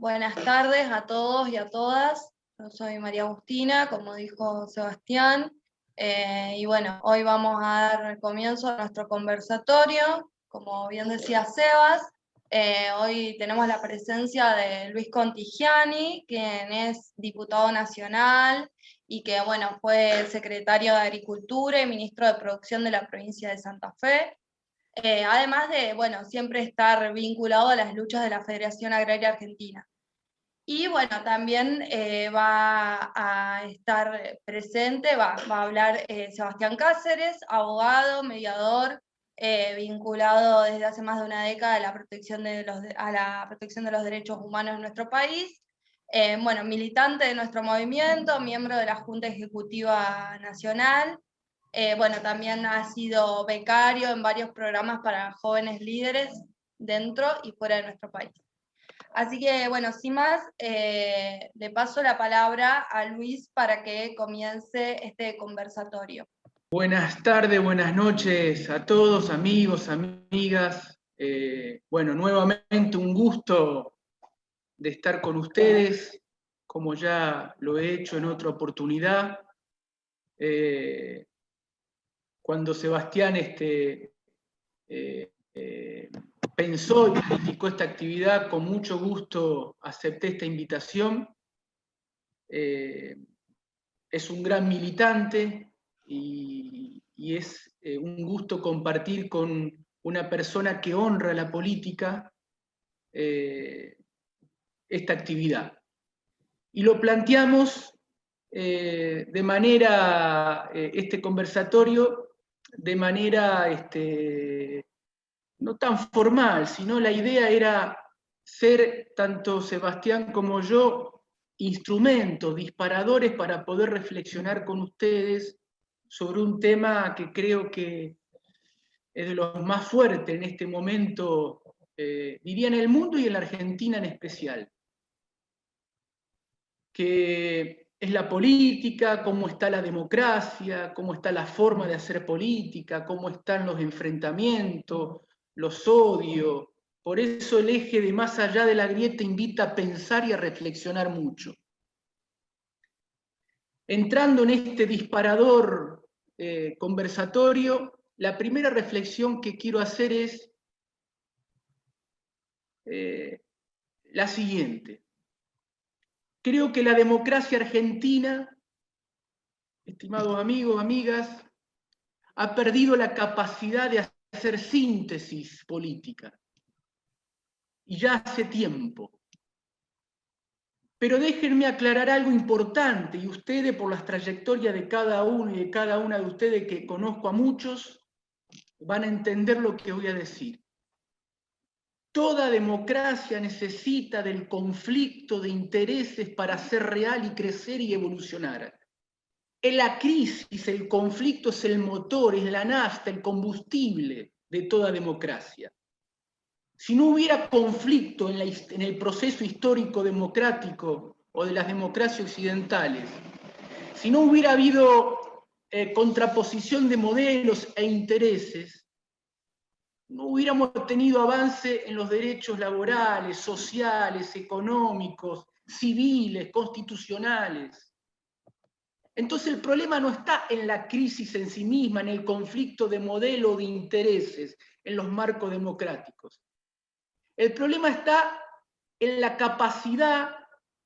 Buenas tardes a todos y a todas. Yo soy María Agustina, como dijo Sebastián. Y bueno, hoy vamos a dar comienzo a nuestro conversatorio. Como bien decía Sebas, hoy tenemos la presencia de Luis Contigiani, quien es diputado nacional y que bueno, fue secretario de Agricultura y ministro de Producción de la provincia de Santa Fe. Además de, bueno, siempre estar vinculado a las luchas de la Federación Agraria Argentina. Y bueno, también va a estar presente, va a hablar Sebastián Cáceres, abogado, mediador, vinculado desde hace más de una década a la protección de los derechos humanos en nuestro país. Bueno, militante de nuestro movimiento, miembro de la Junta Ejecutiva Nacional. Bueno, también ha sido becario en varios programas para jóvenes líderes dentro y fuera de nuestro país. Así que, bueno, sin más, le paso la palabra a Luis para que comience este conversatorio. Buenas tardes, buenas noches a todos, amigos, amigas. Bueno, nuevamente un gusto de estar con ustedes, como ya lo he hecho en otra oportunidad. Cuando Sebastián pensó y planificó esta actividad, con mucho gusto acepté esta invitación. Es un gran militante y es un gusto compartir con una persona que honra la política esta actividad. Y lo planteamos de manera, este conversatorio, de manera no tan formal, sino la idea era ser, tanto Sebastián como yo, instrumentos, disparadores para poder reflexionar con ustedes sobre un tema que creo que es de los más fuertes en este momento, diría en el mundo y en la Argentina en especial, que es la política, cómo está la democracia, cómo está la forma de hacer política, cómo están los enfrentamientos, los odios. Por eso el eje de Más allá de la grieta invita a pensar y a reflexionar mucho. Entrando en este disparador conversatorio, la primera reflexión que quiero hacer es la siguiente. Creo que la democracia argentina, estimados amigos, amigas, ha perdido la capacidad de hacer síntesis política. Y ya hace tiempo. Pero déjenme aclarar algo importante, y ustedes, por las trayectorias de cada uno y de cada una de ustedes, que conozco a muchos, van a entender lo que voy a decir. Toda democracia necesita del conflicto de intereses para ser real y crecer y evolucionar. En la crisis, el conflicto es el motor, es la nafta, el combustible de toda democracia. Si no hubiera conflicto en el proceso histórico democrático o de las democracias occidentales, si no hubiera habido contraposición de modelos e intereses, no hubiéramos tenido avance en los derechos laborales, sociales, económicos, civiles, constitucionales. Entonces el problema no está en la crisis en sí misma, en el conflicto de modelo de intereses, en los marcos democráticos. El problema está en la capacidad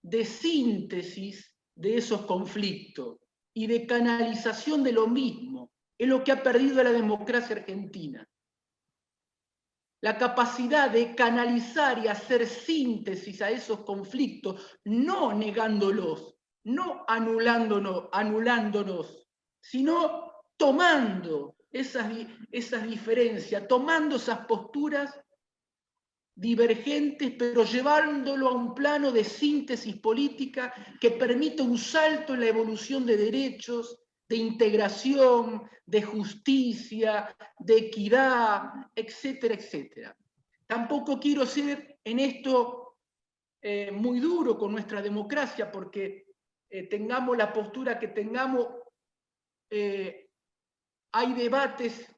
de síntesis de esos conflictos y de canalización de lo mismo. Es lo que ha perdido la democracia argentina. La capacidad de canalizar y hacer síntesis a esos conflictos, no negándolos, no anulándonos, sino tomando esas diferencias, tomando esas posturas divergentes, pero llevándolo a un plano de síntesis política que permita un salto en la evolución de derechos, de integración, de justicia, de equidad, etcétera, etcétera. Tampoco quiero ser en esto muy duro con nuestra democracia, porque tengamos la postura que tengamos, hay debates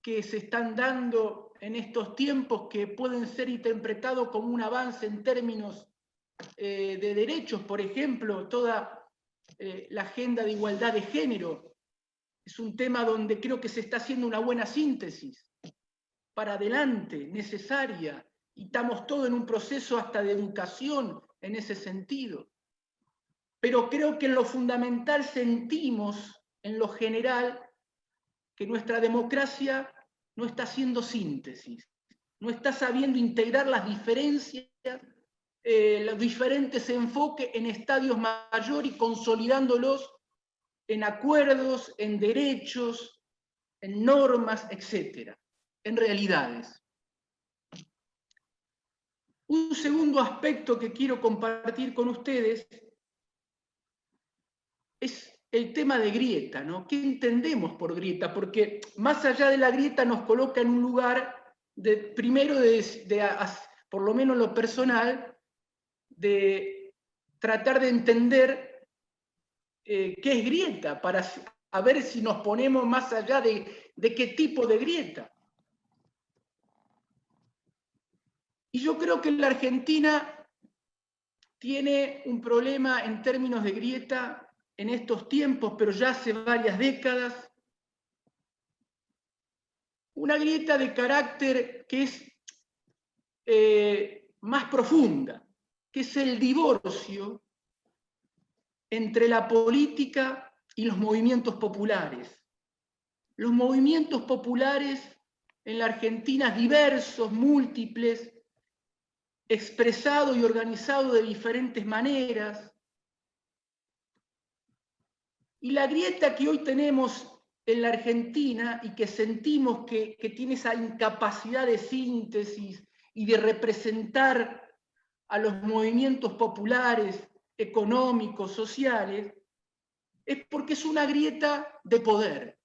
que se están dando en estos tiempos que pueden ser interpretados como un avance en términos de derechos, por ejemplo, toda la agenda de igualdad de género, es un tema donde creo que se está haciendo una buena síntesis para adelante, necesaria, y estamos todos en un proceso hasta de educación en ese sentido. Pero creo que en lo fundamental sentimos, en lo general, que nuestra democracia no está haciendo síntesis, no está sabiendo integrar las diferencias, los diferentes enfoques en estadios mayores y consolidándolos en acuerdos, en derechos, en normas, etc., en realidades. Un segundo aspecto que quiero compartir con ustedes es el tema de grieta, ¿no? ¿Qué entendemos por grieta? Porque más allá de la grieta nos coloca en un lugar, primero, por lo menos lo personal, de tratar de entender qué es grieta, para a ver si nos ponemos más allá de qué tipo de grieta. Y yo creo que la Argentina tiene un problema en términos de grieta en estos tiempos, pero ya hace varias décadas, una grieta de carácter que es más profunda, que es el divorcio entre la política y los movimientos populares. Los movimientos populares en la Argentina diversos, múltiples, expresados y organizados de diferentes maneras. Y la grieta que hoy tenemos en la Argentina y que sentimos que tiene esa incapacidad de síntesis y de representar a los movimientos populares, económicos, sociales, es porque es una grieta de poder.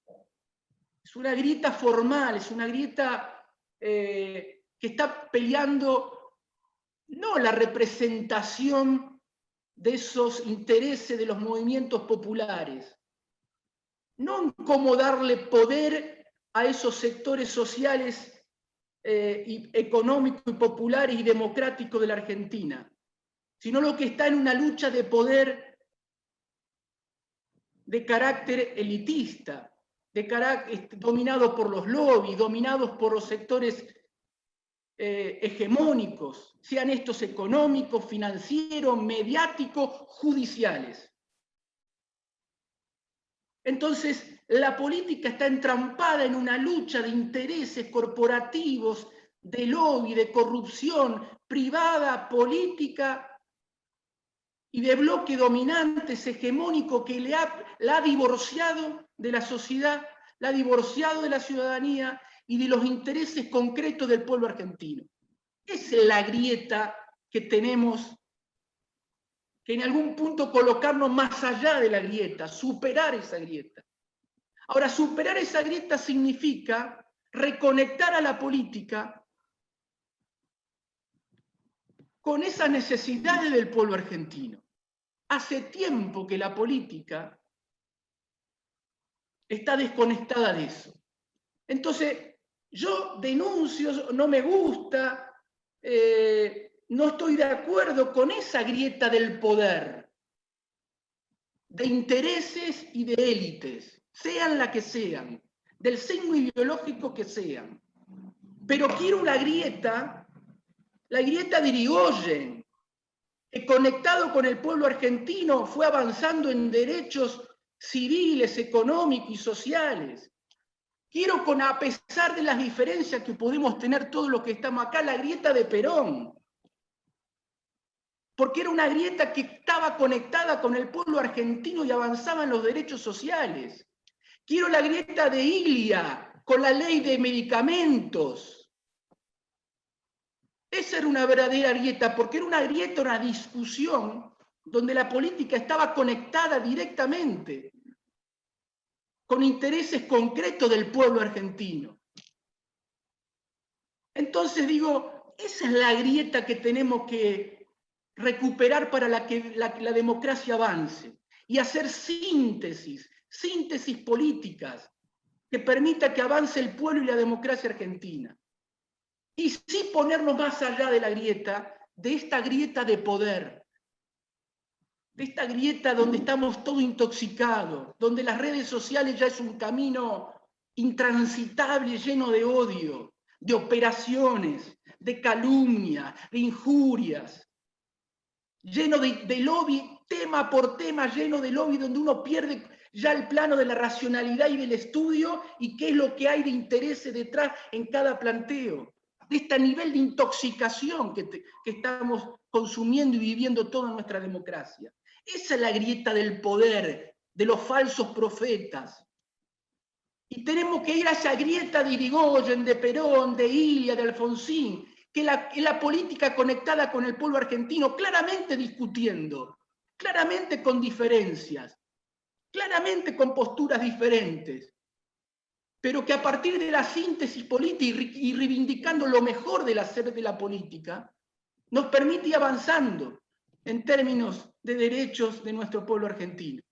Es una grieta formal, es una grieta que está peleando no la representación de esos intereses de los movimientos populares, no cómo darle poder a esos sectores sociales y económicos y populares y democráticos de la Argentina, sino lo que está en una lucha de poder de carácter elitista, dominado por los lobbies, dominados por los sectores hegemónicos, sean estos económicos, financieros, mediáticos, judiciales. Entonces, la política está entrampada en una lucha de intereses corporativos, de lobby, de corrupción privada, política y de bloque dominantes hegemónico que la ha divorciado de la sociedad, la ha divorciado de la ciudadanía y de los intereses concretos del pueblo argentino. Esa es la grieta que tenemos que en algún punto colocarnos más allá de la grieta, superar esa grieta. Ahora, superar esa grieta significa reconectar a la política con esas necesidades del pueblo argentino. Hace tiempo que la política está desconectada de eso. Entonces, yo denuncio, no me gusta, no estoy de acuerdo con esa grieta del poder, de intereses y de élites, sean la que sean, del signo ideológico que sean. Pero quiero la grieta de Irigoyen, que conectado con el pueblo argentino fue avanzando en derechos civiles, económicos y sociales. Quiero, a pesar de las diferencias que podemos tener todos los que estamos acá, la grieta de Perón, porque era una grieta que estaba conectada con el pueblo argentino y avanzaba en los derechos sociales. Quiero la grieta de Ilia, con la ley de medicamentos. Esa era una verdadera grieta, porque era una grieta, una discusión, donde la política estaba conectada directamente con intereses concretos del pueblo argentino. Entonces digo, esa es la grieta que tenemos que recuperar para que la democracia avance y hacer síntesis políticas que permita que avance el pueblo y la democracia argentina. Y sí ponernos más allá de la grieta, de esta grieta de poder, de esta grieta donde estamos todos intoxicados, donde las redes sociales ya es un camino intransitable, lleno de odio, de operaciones, de calumnias, de injurias, lleno de lobby, tema por tema, lleno de lobby, donde uno pierde ya el plano de la racionalidad y del estudio y qué es lo que hay de intereses detrás en cada planteo, de este nivel de intoxicación que estamos consumiendo y viviendo toda nuestra democracia. Esa es la grieta del poder, de los falsos profetas. Y tenemos que ir a esa grieta de Irigoyen, de Perón, de Ilia, de Alfonsín, que es la política conectada con el pueblo argentino, claramente discutiendo, claramente con diferencias, claramente con posturas diferentes, pero que a partir de la síntesis política y reivindicando lo mejor del hacer de la política, nos permite ir avanzando en términos de derechos de nuestro pueblo argentino.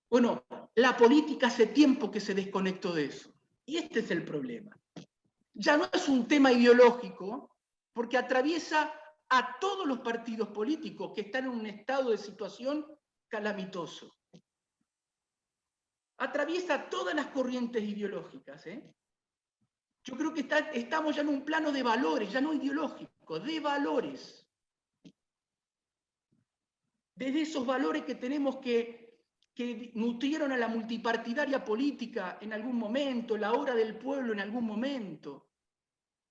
Bueno, la política hace tiempo que se desconectó de eso. Y este es el problema. Ya no es un tema ideológico, porque atraviesa a todos los partidos políticos que están en un estado de situación calamitoso. Atraviesa todas las corrientes ideológicas. Yo creo que estamos ya en un plano de valores, ya no ideológico, de valores. Desde esos valores que tenemos que nutrieron a la multipartidaria política en algún momento, la hora del pueblo en algún momento.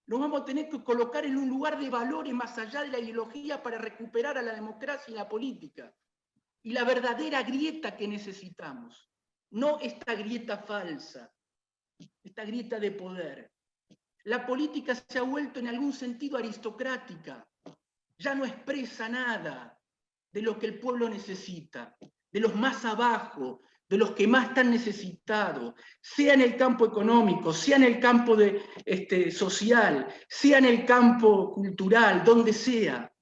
Nos vamos a tener que colocar en un lugar de valores más allá de la ideología para recuperar a la democracia y la política. Y la verdadera grieta que necesitamos, no esta grieta falsa, esta grieta de poder. La política se ha vuelto en algún sentido aristocrática, ya no expresa nada de lo que el pueblo necesita, de los más abajo, de los que más están necesitados, sea en el campo económico, sea en el campo social, sea en el campo cultural, donde sea.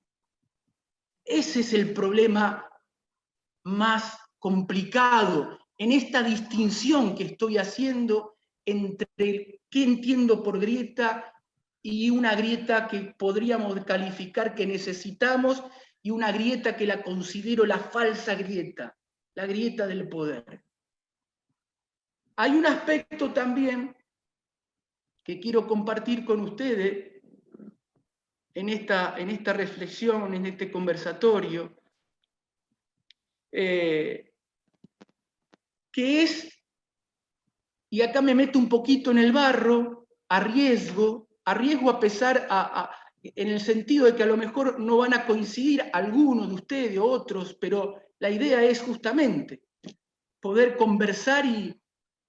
Ese es el problema más complicado en esta distinción que estoy haciendo entre qué entiendo por grieta y una grieta que podríamos calificar que necesitamos y una grieta que la considero la falsa grieta, la grieta del poder. Hay un aspecto también que quiero compartir con ustedes en esta reflexión, en este conversatorio, que es, y acá me meto un poquito en el barro, arriesgo a pesar, en el sentido de que a lo mejor no van a coincidir algunos de ustedes o otros, pero la idea es justamente poder conversar y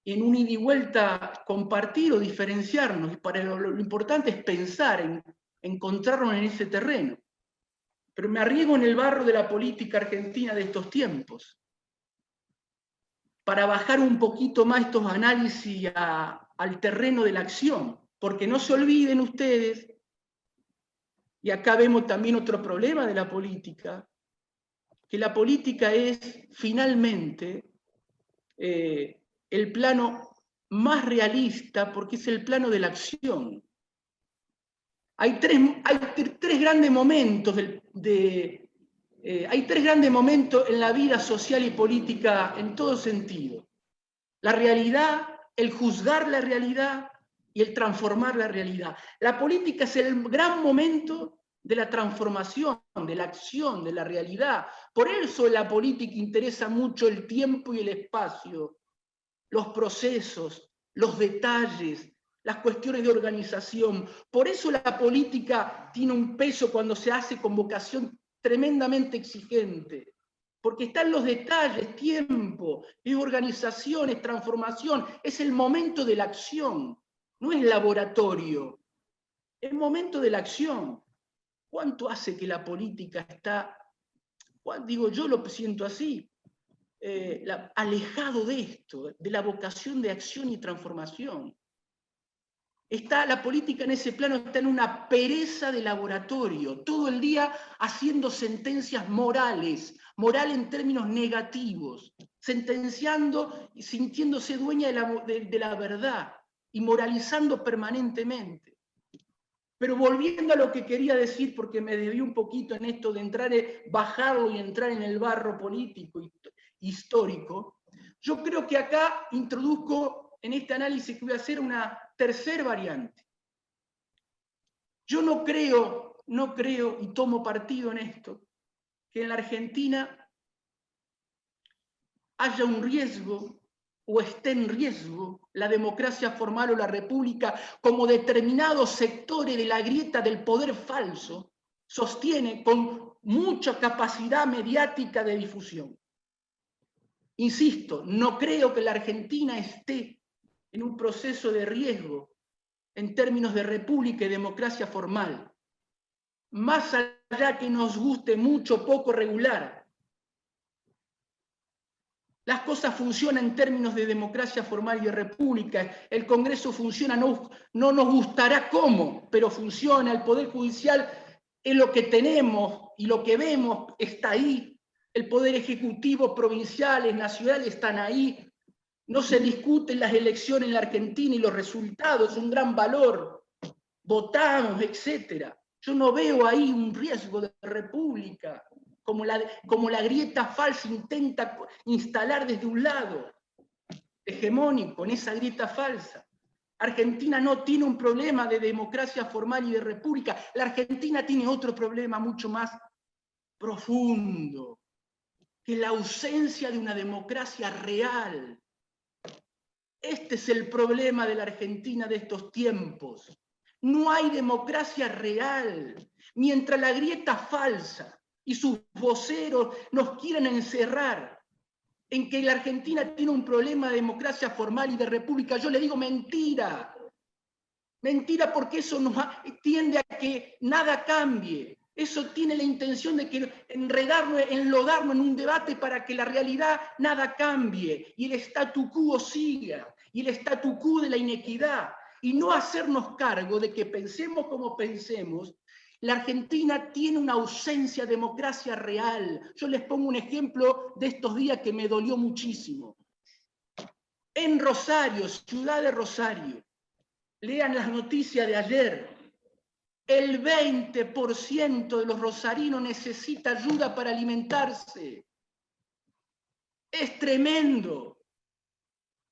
en un ida y vuelta compartir o diferenciarnos. Y para lo importante es pensar, encontrarnos en ese terreno. Pero me arriesgo en el barro de la política argentina de estos tiempos, para bajar un poquito más estos análisis al terreno de la acción, porque no se olviden ustedes, y acá vemos también otro problema de la política, que la política es finalmente el plano más realista porque es el plano de la acción. Hay tres grandes momentos hay tres grandes momentos en la vida social y política en todo sentido. La realidad, el juzgar la realidad y el transformar la realidad. La política es el gran momento de la transformación, de la acción, de la realidad. Por eso la política interesa mucho el tiempo y el espacio, los procesos, los detalles, las cuestiones de organización. Por eso la política tiene un peso cuando se hace con vocación tremendamente exigente, porque están los detalles, tiempo, es organización, es transformación, es el momento de la acción, no es laboratorio, es el momento de la acción. ¿Cuánto hace que la política está, digo, yo lo siento así, alejado de esto, de la vocación de acción y transformación? La política en ese plano está en una pereza de laboratorio, todo el día haciendo sentencias morales en términos negativos, sentenciando y sintiéndose dueña de la verdad y moralizando permanentemente. Pero volviendo a lo que quería decir, porque me desvié un poquito en esto de entrar, bajarlo y entrar en el barro político, histórico, yo creo que acá introduzco en este análisis que voy a hacer una tercera variante. Yo no creo, y tomo partido en esto, que en la Argentina haya un riesgo o esté en riesgo la democracia formal o la república, como determinados sectores de la grieta del poder falso sostienen con mucha capacidad mediática de difusión. Insisto, no creo que la Argentina esté en un proceso de riesgo en términos de república y democracia formal. Más allá que nos guste mucho o poco regular, las cosas funcionan en términos de democracia formal y de república. El Congreso funciona, no nos gustará cómo, pero funciona. El Poder Judicial es lo que tenemos y lo que vemos está ahí. El Poder Ejecutivo, provinciales, nacionales están ahí. No se discuten las elecciones en la Argentina y los resultados, un gran valor. Votamos, etc. Yo no veo ahí un riesgo de república, como la grieta falsa intenta instalar desde un lado, hegemónico, en esa grieta falsa. Argentina no tiene un problema de democracia formal y de república. La Argentina tiene otro problema mucho más profundo, que la ausencia de una democracia real. Este es el problema de la Argentina de estos tiempos. No hay democracia real. Mientras la grieta falsa y sus voceros nos quieren encerrar en que la Argentina tiene un problema de democracia formal y de república, yo le digo mentira. Mentira, porque eso tiende a que nada cambie. Eso tiene la intención de que enlodarnos en un debate para que la realidad nada cambie y el statu quo siga, y el statu quo de la inequidad, y no hacernos cargo de que pensemos como pensemos. La Argentina tiene una ausencia de democracia real. Yo les pongo un ejemplo de estos días que me dolió muchísimo. En Rosario, ciudad de Rosario, lean las noticias de ayer. El 20% de los rosarinos necesita ayuda para alimentarse. Es tremendo.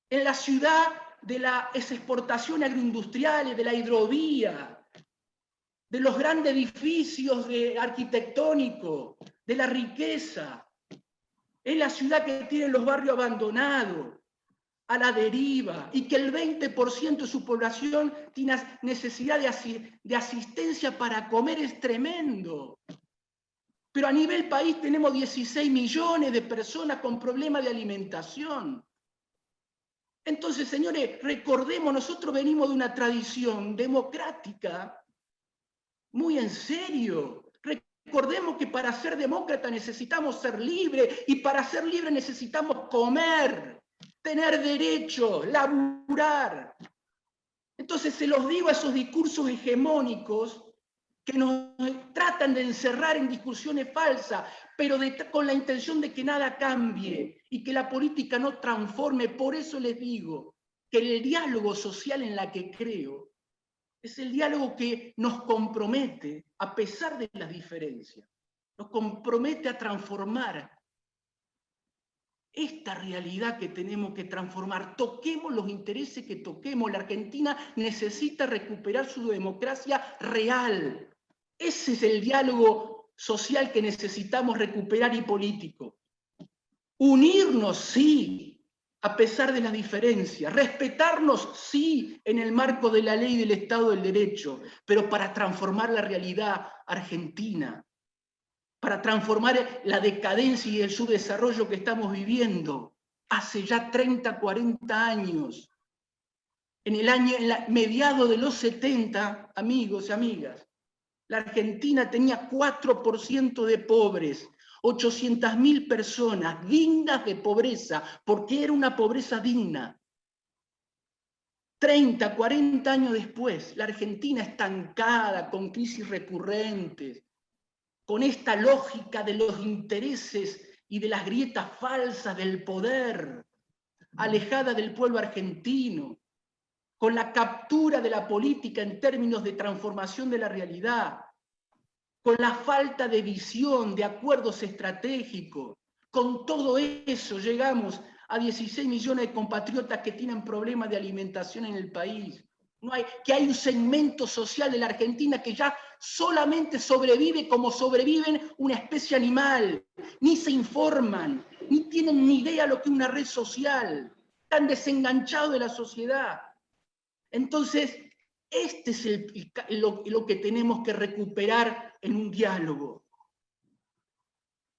En la ciudad de las exportaciones agroindustriales, de la hidrovía, de los grandes edificios arquitectónicos, de la riqueza. Es la ciudad que tiene los barrios abandonados, a la deriva, y que el 20% de su población tiene necesidad de asistencia para comer. Es tremendo. Pero a nivel país tenemos 16 millones de personas con problemas de alimentación. Entonces, señores, recordemos, nosotros venimos de una tradición democrática muy en serio. Recordemos que para ser demócrata necesitamos ser libres, y para ser libres necesitamos comer, tener derechos, laburar. Entonces se los digo a esos discursos hegemónicos que nos tratan de encerrar en discusiones falsas, pero con la intención de que nada cambie y que la política no transforme. Por eso les digo que el diálogo social en la que creo es el diálogo que nos compromete, a pesar de las diferencias, nos compromete a transformar esta realidad que tenemos que transformar. Toquemos los intereses que toquemos. La Argentina necesita recuperar su democracia real. Ese es el diálogo social que necesitamos recuperar, y político. Unirnos, sí, a pesar de las diferencias. Respetarnos, sí, en el marco de la ley y del Estado del Derecho, pero para transformar la realidad argentina, para transformar la decadencia y el subdesarrollo que estamos viviendo hace ya 30, 40 años. En mediados de los 70, amigos y amigas, la Argentina tenía 4% de pobres, 800.000 personas dignas de pobreza, porque era una pobreza digna. 30, 40 años después, la Argentina estancada, con crisis recurrentes, con esta lógica de los intereses y de las grietas falsas del poder, alejada del pueblo argentino, con la captura de la política en términos de transformación de la realidad, con la falta de visión, de acuerdos estratégicos. Con todo eso llegamos a 16 millones de compatriotas que tienen problemas de alimentación en el país. Que hay un segmento social de la Argentina que ya solamente sobrevive como sobreviven una especie animal. Ni se informan, ni tienen ni idea lo que es una red social. Están desenganchados de la sociedad. Entonces, este es lo que tenemos que recuperar en un diálogo.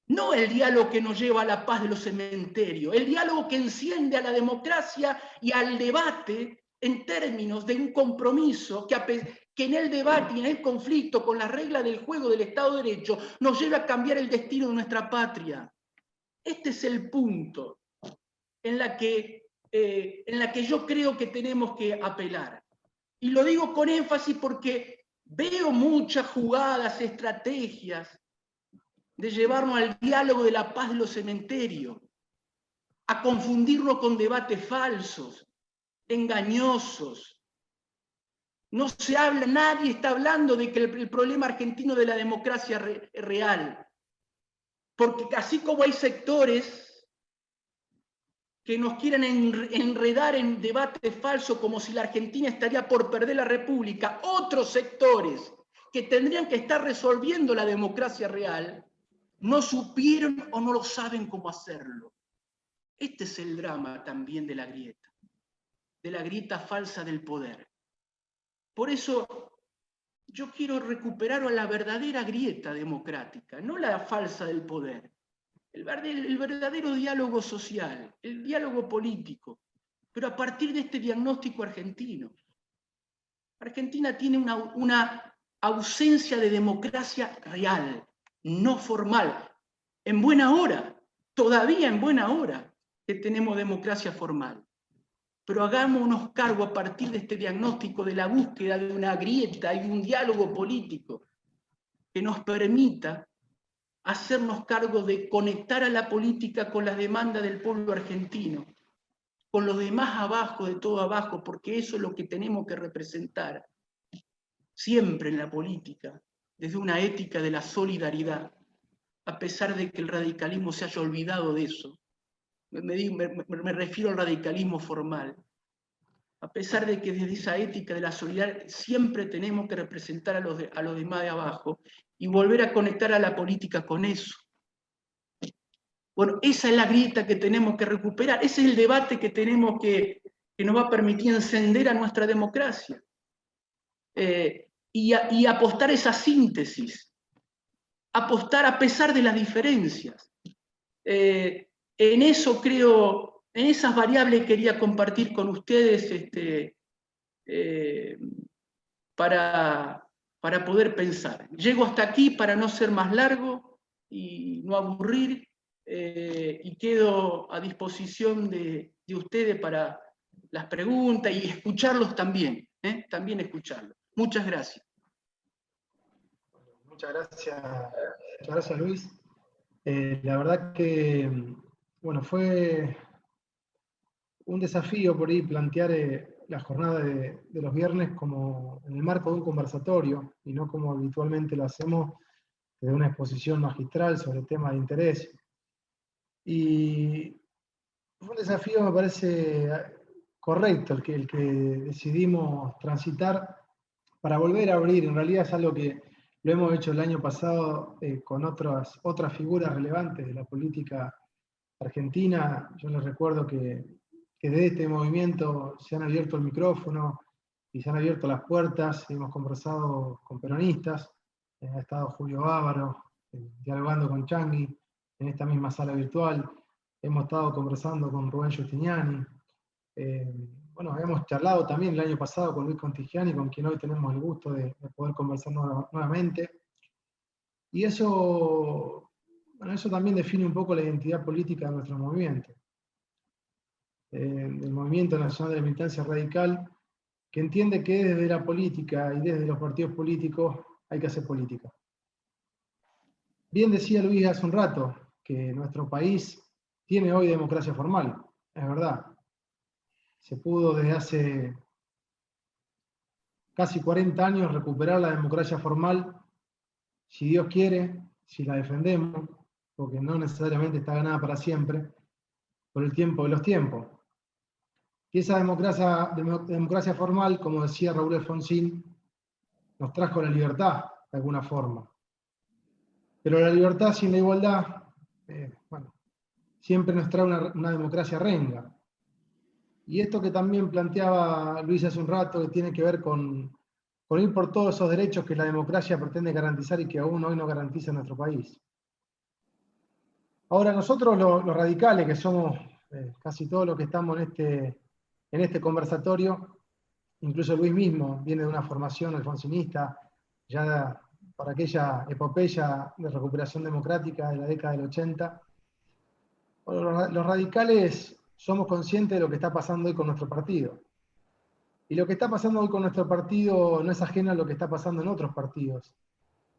No el diálogo que nos lleva a la paz de los cementerios, el diálogo que enciende a la democracia y al debate en términos de un compromiso que en el debate y en el conflicto con las reglas del juego del Estado de Derecho nos lleve a cambiar el destino de nuestra patria. Este es el punto en la que yo creo que tenemos que apelar. Y lo digo con énfasis porque veo muchas jugadas, estrategias de llevarnos al diálogo de la paz de los cementerios, a confundirlo con debates falsos, engañosos. No se habla, nadie está hablando de que el problema argentino de la democracia es real. Porque así como hay sectores que nos quieren enredar en debates falsos como si la Argentina estaría por perder la República, otros sectores que tendrían que estar resolviendo la democracia real, no supieron o no lo saben cómo hacerlo. Este es el drama también de la grieta falsa del poder. Por eso yo quiero recuperar a la verdadera grieta democrática, no la falsa del poder. El verdadero diálogo social, el diálogo político, pero a partir de este diagnóstico argentino. Argentina tiene una ausencia de democracia real, no formal. En buena hora, todavía en buena hora, que tenemos democracia formal. Pero hagámonos cargo a partir de este diagnóstico de la búsqueda de una grieta y un diálogo político que nos permita hacernos cargo de conectar a la política con las demandas del pueblo argentino, con los demás abajo, de todo abajo, porque eso es lo que tenemos que representar siempre en la política, desde una ética de la solidaridad, a pesar de que el radicalismo se haya olvidado de eso. Me refiero al radicalismo formal. A pesar de que desde esa ética de la solidaridad siempre tenemos que representar a los demás de abajo y volver a conectar a la política con eso. Bueno, esa es la grieta que tenemos que recuperar, ese es el debate que tenemos que nos va a permitir encender a nuestra democracia. Y apostar esa síntesis, apostar a pesar de las diferencias. En eso creo, en esas variables quería compartir con ustedes para poder pensar. Llego hasta aquí para no ser más largo y no aburrir, y quedo a disposición de ustedes para las preguntas y escucharlos también, también escucharlos. Muchas gracias. Muchas gracias Luis. La verdad que, bueno, fue un desafío por ahí plantear la jornada de los viernes como en el marco de un conversatorio y no como habitualmente lo hacemos desde una exposición magistral sobre temas de interés. Y fue un desafío, me parece, correcto el que decidimos transitar para volver a abrir. En realidad es algo que lo hemos hecho el año pasado con otras figuras relevantes de la política argentina. Yo les recuerdo que desde este movimiento se han abierto el micrófono y se han abierto las puertas, hemos conversado con peronistas, ha estado Julio Ávaro, dialogando con Changi en esta misma sala virtual, hemos estado conversando con Rubén Giustiniani, bueno, hemos charlado también el año pasado con Luis Contigiani, con quien hoy tenemos el gusto de poder conversar nuevamente, y eso, bueno, eso también define un poco la identidad política de nuestro movimiento. Del Movimiento Nacional de la Militancia Radical, que entiende que desde la política y desde los partidos políticos hay que hacer política. Bien decía Luis hace un rato que nuestro país tiene hoy democracia formal, es verdad. Se pudo desde hace casi 40 años recuperar la democracia formal, si Dios quiere, si la defendemos, porque no necesariamente está ganada para siempre, por el tiempo de los tiempos. Y esa democracia formal, como decía Raúl Alfonsín, nos trajo la libertad, de alguna forma. Pero la libertad sin la igualdad, bueno, siempre nos trae una democracia renga. Y esto que también planteaba Luis hace un rato, que tiene que ver con ir por todos esos derechos que la democracia pretende garantizar y que aún hoy no garantiza en nuestro país. Ahora, nosotros los radicales, que somos casi todos los que estamos en este conversatorio, incluso Luis mismo viene de una formación alfonsinista, ya para aquella epopeya de recuperación democrática de la década del 80. Bueno, los radicales somos conscientes de lo que está pasando hoy con nuestro partido. Y lo que está pasando hoy con nuestro partido no es ajeno a lo que está pasando en otros partidos,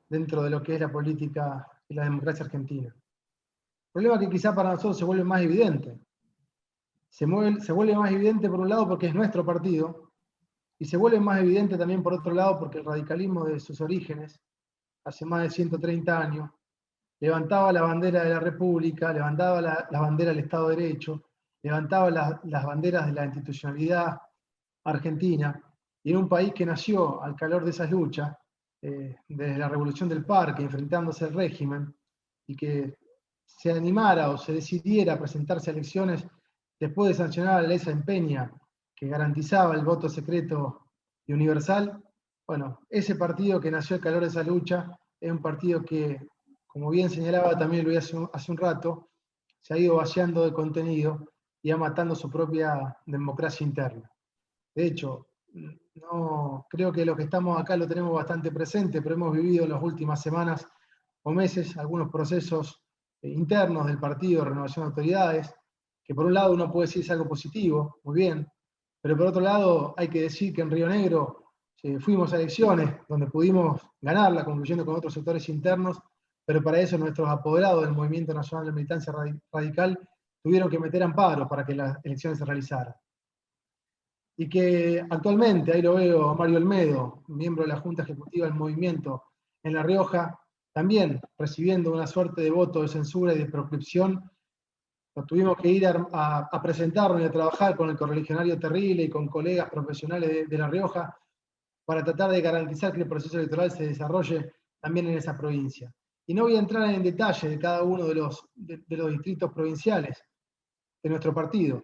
dentro de lo que es la política y la democracia argentina. El problema es que quizá para nosotros se vuelve más evidente. Se vuelve más evidente por un lado porque es nuestro partido, y se vuelve más evidente también por otro lado porque el radicalismo de sus orígenes, hace más de 130 años, levantaba la bandera de la República, levantaba la bandera del Estado de Derecho, levantaba las banderas de la institucionalidad argentina, y en un país que nació al calor de esas luchas, desde la Revolución del Parque, enfrentándose al régimen, y que se animara o se decidiera a presentarse a elecciones después de sancionar la ley Sáenz Peña, que garantizaba el voto secreto y universal. Bueno, ese partido que nació al calor de esa lucha es un partido que, como bien señalaba también Luis hace un rato, se ha ido vaciando de contenido y ha matando su propia democracia interna. De hecho, no, creo que los que estamos acá lo tenemos bastante presente, pero hemos vivido en las últimas semanas o meses algunos procesos internos del partido de renovación de autoridades, que por un lado uno puede decir es algo positivo, muy bien, pero por otro lado hay que decir que en Río Negro fuimos a elecciones donde pudimos ganarla, concluyendo con otros sectores internos, pero para eso nuestros apoderados del Movimiento Nacional de Militancia Radical tuvieron que meter amparos para que las elecciones se realizaran. Y que actualmente, ahí lo veo a Mario Olmedo, miembro de la Junta Ejecutiva del Movimiento en La Rioja, también recibiendo una suerte de voto de censura y de proscripción. Nos tuvimos que ir a presentarnos y a trabajar con el correligionario Terrible y con colegas profesionales de La Rioja para tratar de garantizar que el proceso electoral se desarrolle también en esa provincia. Y no voy a entrar en detalle de cada uno de los distritos provinciales de nuestro partido,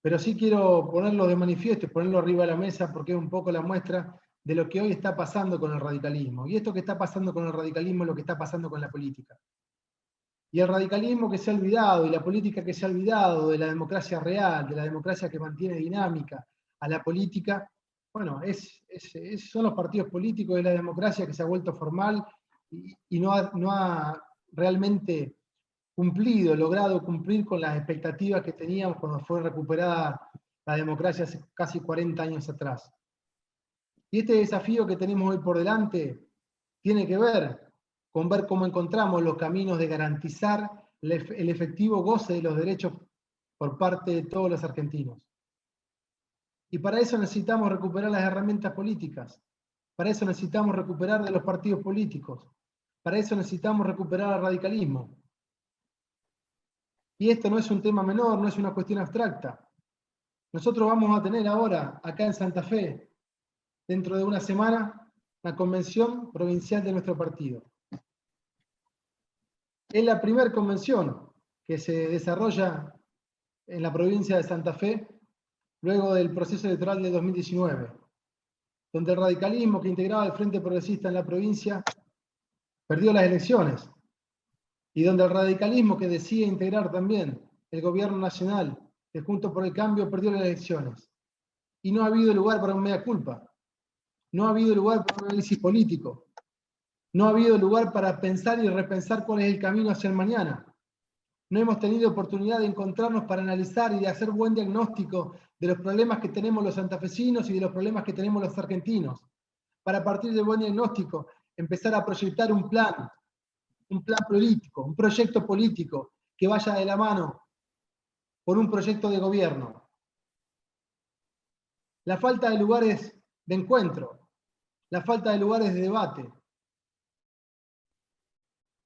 pero sí quiero ponerlo de manifiesto y ponerlo arriba de la mesa porque es un poco la muestra de lo que hoy está pasando con el radicalismo. Y esto que está pasando con el radicalismo es lo que está pasando con la política. Y el radicalismo que se ha olvidado, y la política que se ha olvidado de la democracia real, de la democracia que mantiene dinámica a la política, bueno, son los partidos políticos de la democracia que se ha vuelto formal y no ha realmente logrado cumplir con las expectativas que teníamos cuando fue recuperada la democracia hace casi 40 años atrás. Y este desafío que tenemos hoy por delante tiene que ver con ver cómo encontramos los caminos de garantizar el efectivo goce de los derechos por parte de todos los argentinos. Y para eso necesitamos recuperar las herramientas políticas, para eso necesitamos recuperar de los partidos políticos, para eso necesitamos recuperar al radicalismo. Y esto no es un tema menor, no es una cuestión abstracta. Nosotros vamos a tener ahora, acá en Santa Fe, dentro de una semana, la convención provincial de nuestro partido. Es la primera convención que se desarrolla en la provincia de Santa Fe luego del proceso electoral de 2019, donde el radicalismo que integraba el Frente Progresista en la provincia perdió las elecciones, y donde el radicalismo que decía integrar también el gobierno nacional, que Juntos por el Cambio, perdió las elecciones. Y no ha habido lugar para un mea culpa, no ha habido lugar para un análisis político, no ha habido lugar para pensar y repensar cuál es el camino hacia el mañana. No hemos tenido oportunidad de encontrarnos para analizar y de hacer buen diagnóstico de los problemas que tenemos los santafesinos y de los problemas que tenemos los argentinos. Para a partir del buen diagnóstico empezar a proyectar un plan político, un proyecto político que vaya de la mano por un proyecto de gobierno. La falta de lugares de encuentro, la falta de lugares de debate,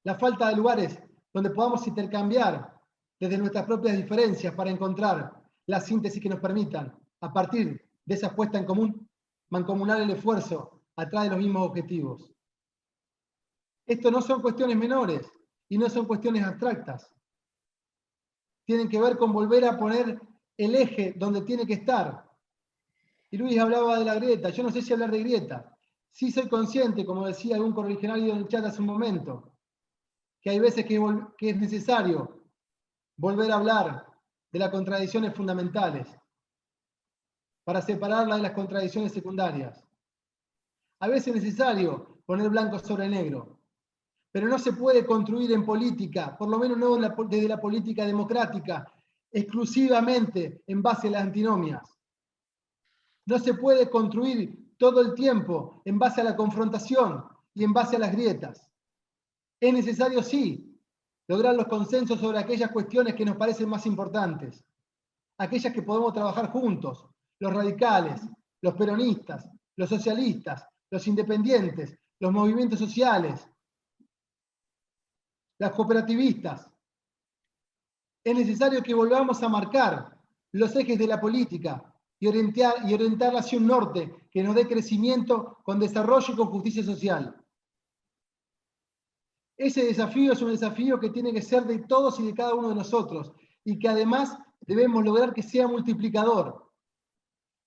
la falta de lugares donde podamos intercambiar desde nuestras propias diferencias para encontrar la síntesis que nos permitan, a partir de esa puesta en común, mancomunar el esfuerzo atrás de los mismos objetivos. Esto no son cuestiones menores y no son cuestiones abstractas. Tienen que ver con volver a poner el eje donde tiene que estar. Y Luis hablaba de la grieta. Yo no sé si hablar de grieta. Sí soy consciente, como decía algún correligionario en el chat hace un momento, que hay veces que es necesario volver a hablar de las contradicciones fundamentales para separarlas de las contradicciones secundarias. A veces es necesario poner blanco sobre negro, pero no se puede construir en política, por lo menos no desde la política democrática, exclusivamente en base a las antinomias. No se puede construir todo el tiempo en base a la confrontación y en base a las grietas. Es necesario, sí, lograr los consensos sobre aquellas cuestiones que nos parecen más importantes, aquellas que podemos trabajar juntos, los radicales, los peronistas, los socialistas, los independientes, los movimientos sociales, las cooperativistas. Es necesario que volvamos a marcar los ejes de la política y orientarla hacia un norte que nos dé crecimiento con desarrollo y con justicia social. Ese desafío es un desafío que tiene que ser de todos y de cada uno de nosotros y que además debemos lograr que sea multiplicador.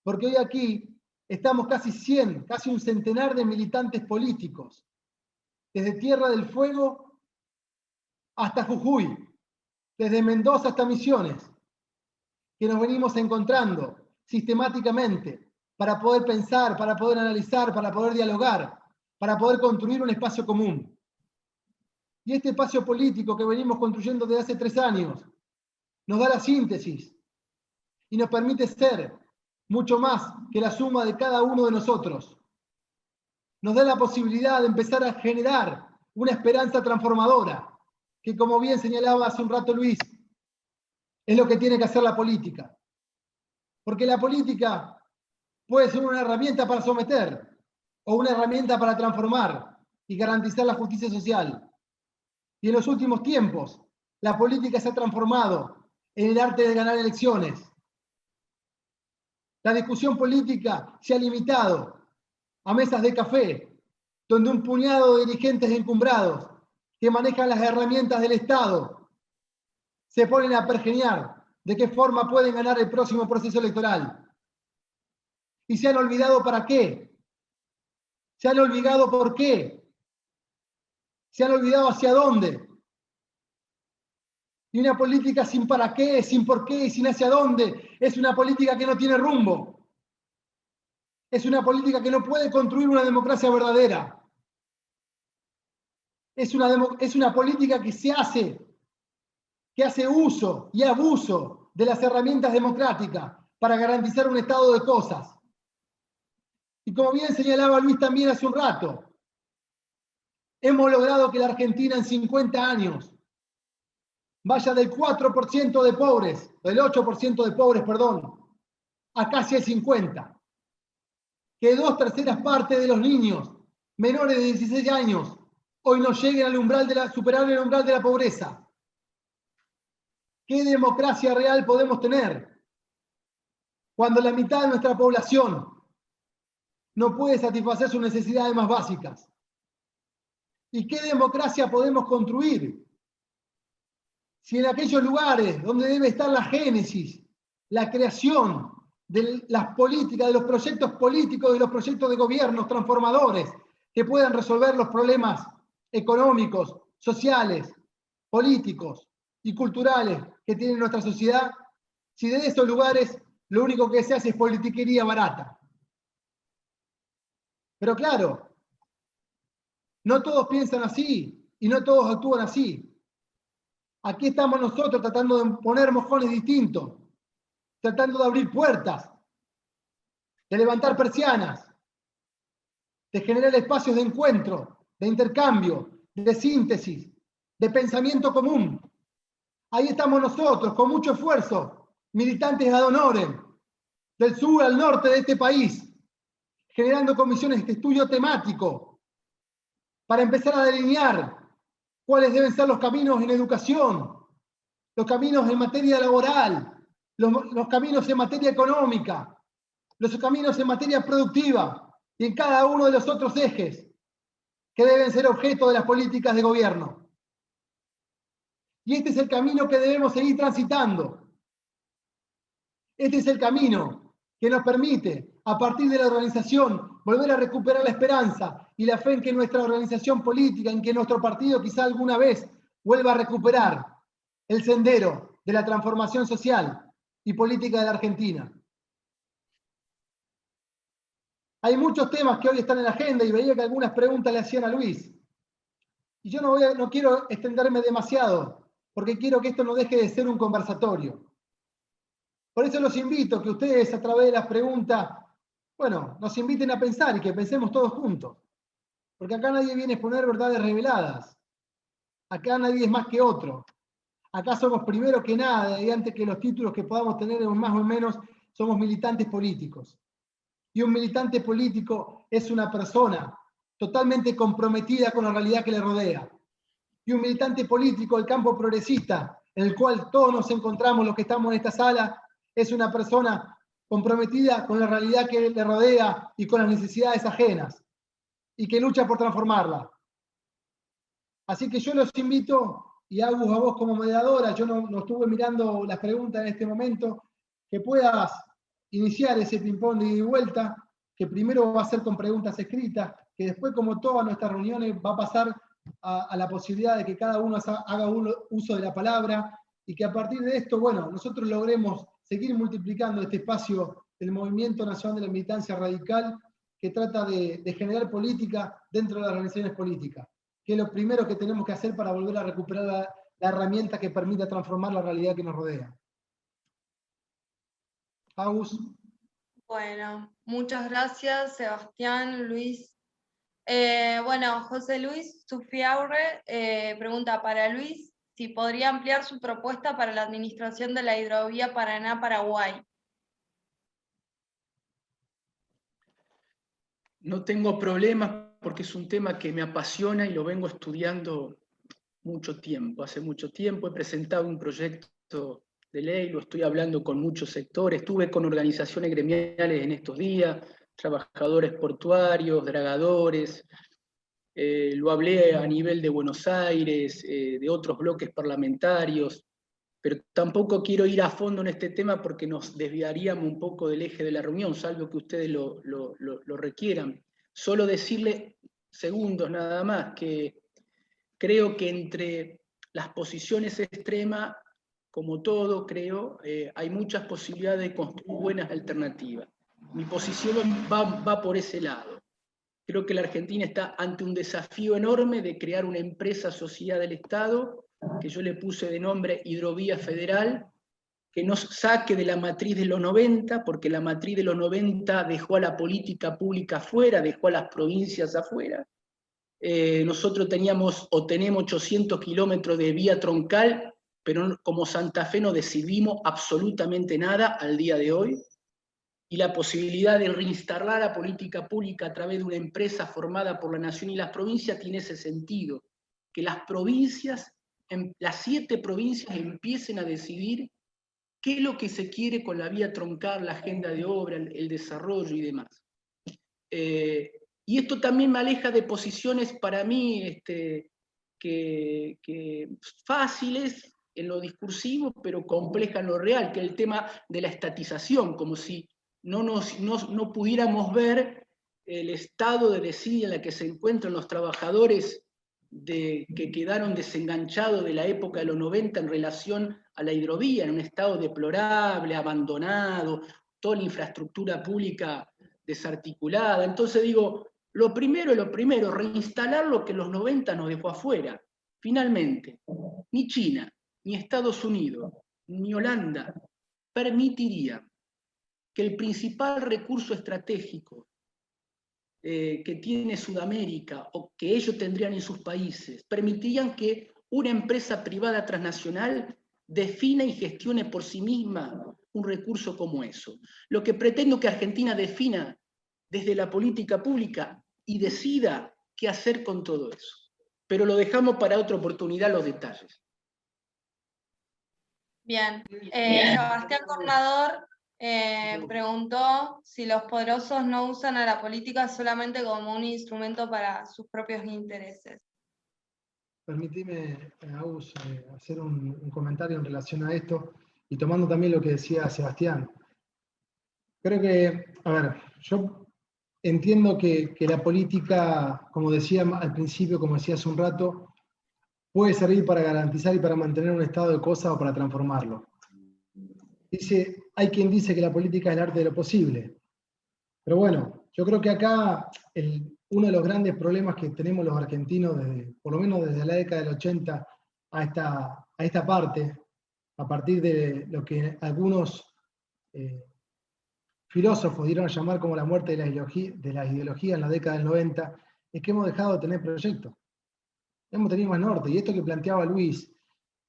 Porque hoy aquí estamos casi 100, casi un centenar de militantes políticos, desde Tierra del Fuego hasta Jujuy, desde Mendoza hasta Misiones, que nos venimos encontrando sistemáticamente para poder pensar, para poder analizar, para poder dialogar, para poder construir un espacio común. Y este espacio político que venimos construyendo desde hace 3 años nos da la síntesis y nos permite ser mucho más que la suma de cada uno de nosotros. Nos da la posibilidad de empezar a generar una esperanza transformadora, que como bien señalaba hace un rato Luis, es lo que tiene que hacer la política. Porque la política puede ser una herramienta para someter o una herramienta para transformar y garantizar la justicia social. Y en los últimos tiempos, la política se ha transformado en el arte de ganar elecciones. La discusión política se ha limitado a mesas de café, donde un puñado de dirigentes encumbrados que manejan las herramientas del Estado se ponen a pergeñar de qué forma pueden ganar el próximo proceso electoral. Y se han olvidado para qué. Se han olvidado por qué. Se han olvidado hacia dónde. Y una política sin para qué, sin por qué y sin hacia dónde es una política que no tiene rumbo. Es una política que no puede construir una democracia verdadera. Es una política que hace uso y abuso de las herramientas democráticas para garantizar un estado de cosas. Y como bien señalaba Luis también hace un rato, hemos logrado que la Argentina en 50 años vaya del 4% de pobres, del 8% de pobres, perdón, a casi el 50%. Que 2/3 partes de los niños menores de 16 años hoy no lleguen al umbral superar el umbral de la pobreza. ¿Qué democracia real podemos tener cuando la mitad de nuestra población no puede satisfacer sus necesidades más básicas? ¿Y qué democracia podemos construir si en aquellos lugares donde debe estar la génesis, la creación de las políticas, de los proyectos políticos, de los proyectos de gobiernos transformadores que puedan resolver los problemas económicos, sociales, políticos y culturales que tiene nuestra sociedad, si de esos lugares lo único que se hace es politiquería barata? Pero claro, no todos piensan así y no todos actúan así. Aquí estamos nosotros tratando de poner mojones distintos, tratando de abrir puertas, de levantar persianas, de generar espacios de encuentro, de intercambio, de síntesis, de pensamiento común. Ahí estamos nosotros, con mucho esfuerzo, militantes ad honorem, del sur al norte de este país, generando comisiones de estudio temático para empezar a delinear cuáles deben ser los caminos en educación, los caminos en materia laboral, los caminos en materia económica, los caminos en materia productiva y en cada uno de los otros ejes que deben ser objeto de las políticas de gobierno. Y este es el camino que debemos seguir transitando. Este es el camino que nos permite, a partir de la organización, volver a recuperar la esperanza y la fe en que nuestra organización política, en que nuestro partido quizá alguna vez vuelva a recuperar el sendero de la transformación social y política de la Argentina. Hay muchos temas que hoy están en la agenda y veía que algunas preguntas le hacían a Luis. Y yo no quiero extenderme demasiado, porque quiero que esto no deje de ser un conversatorio. Por eso los invito a que ustedes, a través de las preguntas, bueno, nos inviten a pensar y que pensemos todos juntos. Porque acá nadie viene a exponer verdades reveladas. Acá nadie es más que otro. Acá somos primero que nada, y antes que los títulos que podamos tener, más o menos, somos militantes políticos. Y un militante político es una persona totalmente comprometida con la realidad que le rodea. Y un militante político del campo progresista, en el cual todos nos encontramos los que estamos en esta sala, es una persona comprometida con la realidad que le rodea y con las necesidades ajenas, y que lucha por transformarla. Así que yo los invito, y Agus, a vos como mediadora, yo no estuve mirando las preguntas en este momento, que puedas iniciar ese ping-pong de ida y vuelta, que primero va a ser con preguntas escritas, que después, como todas nuestras reuniones, va a pasar a la posibilidad de que cada uno haga uso de la palabra, y que a partir de esto, bueno, nosotros logremos seguir multiplicando este espacio del Movimiento Nacional de la Militancia Radical, que trata de generar política dentro de las organizaciones políticas, que es lo primero que tenemos que hacer para volver a recuperar la herramienta que permita transformar la realidad que nos rodea. Agus. Bueno, muchas gracias, Sebastián, Luis. Bueno, José Luis Sufiaurre pregunta para Luis si podría ampliar su propuesta para la administración de la hidrovía Paraná-Paraguay. No tengo problemas porque es un tema que me apasiona y lo vengo estudiando mucho tiempo. Hace mucho tiempo he presentado un proyecto de ley, lo estoy hablando con muchos sectores, estuve con organizaciones gremiales en estos días, trabajadores portuarios, dragadores, lo hablé a nivel de Buenos Aires, de otros bloques parlamentarios, pero tampoco quiero ir a fondo en este tema porque nos desviaríamos un poco del eje de la reunión, salvo que ustedes lo requieran. Solo decirle, segundos nada más, que creo que entre las posiciones extremas, como todo, creo, hay muchas posibilidades de construir buenas alternativas. Mi posición va por ese lado. Creo que la Argentina está ante un desafío enorme de crear una empresa sociedad del Estado, que yo le puse de nombre Hidrovía Federal, que nos saque de la matriz de los 90, porque la matriz de los 90 dejó a la política pública afuera, dejó a las provincias afuera. Nosotros teníamos o tenemos 800 kilómetros de vía troncal, pero como Santa Fe no decidimos absolutamente nada al día de hoy. Y la posibilidad de reinstalar la política pública a través de una empresa formada por la nación y las provincias tiene ese sentido, que las provincias, las 7 provincias empiecen a decidir qué es lo que se quiere con la vía troncal, la agenda de obra, el desarrollo y demás. Y esto también me aleja de posiciones para mí que fáciles en lo discursivo, pero complejas en lo real, que es el tema de la estatización, como si no pudiéramos ver el estado de desidia en la que se encuentran los trabajadores que quedaron desenganchados de la época de los 90 en relación a la hidrovía, en un estado deplorable, abandonado, toda la infraestructura pública desarticulada. Entonces digo, lo primero es lo primero, reinstalar lo que en los 90 nos dejó afuera. Finalmente, ni China, ni Estados Unidos, ni Holanda permitirían que el principal recurso estratégico que tiene Sudamérica o que ellos tendrían en sus países, permitirían que una empresa privada transnacional defina y gestione por sí misma un recurso como eso. Lo que pretendo que Argentina defina desde la política pública y decida qué hacer con todo eso. Pero lo dejamos para otra oportunidad los detalles. Bien. Sebastián Cornador preguntó si los poderosos no usan a la política solamente como un instrumento para sus propios intereses. Permitime, Agus, hacer un comentario en relación a esto y tomando también lo que decía Sebastián. Creo que, a ver, yo entiendo que la política, como decía al principio, como decía hace un rato, puede servir para garantizar y para mantener un estado de cosas o para transformarlo. Hay quien dice que la política es el arte de lo posible. Pero bueno, yo creo que acá uno de los grandes problemas que tenemos los argentinos, por lo menos desde la década del 80 a esta parte, a partir de lo que algunos filósofos dieron a llamar como la muerte de la ideología en la década del 90, es que hemos dejado de tener proyectos. Hemos tenido más norte. Y esto que planteaba Luis,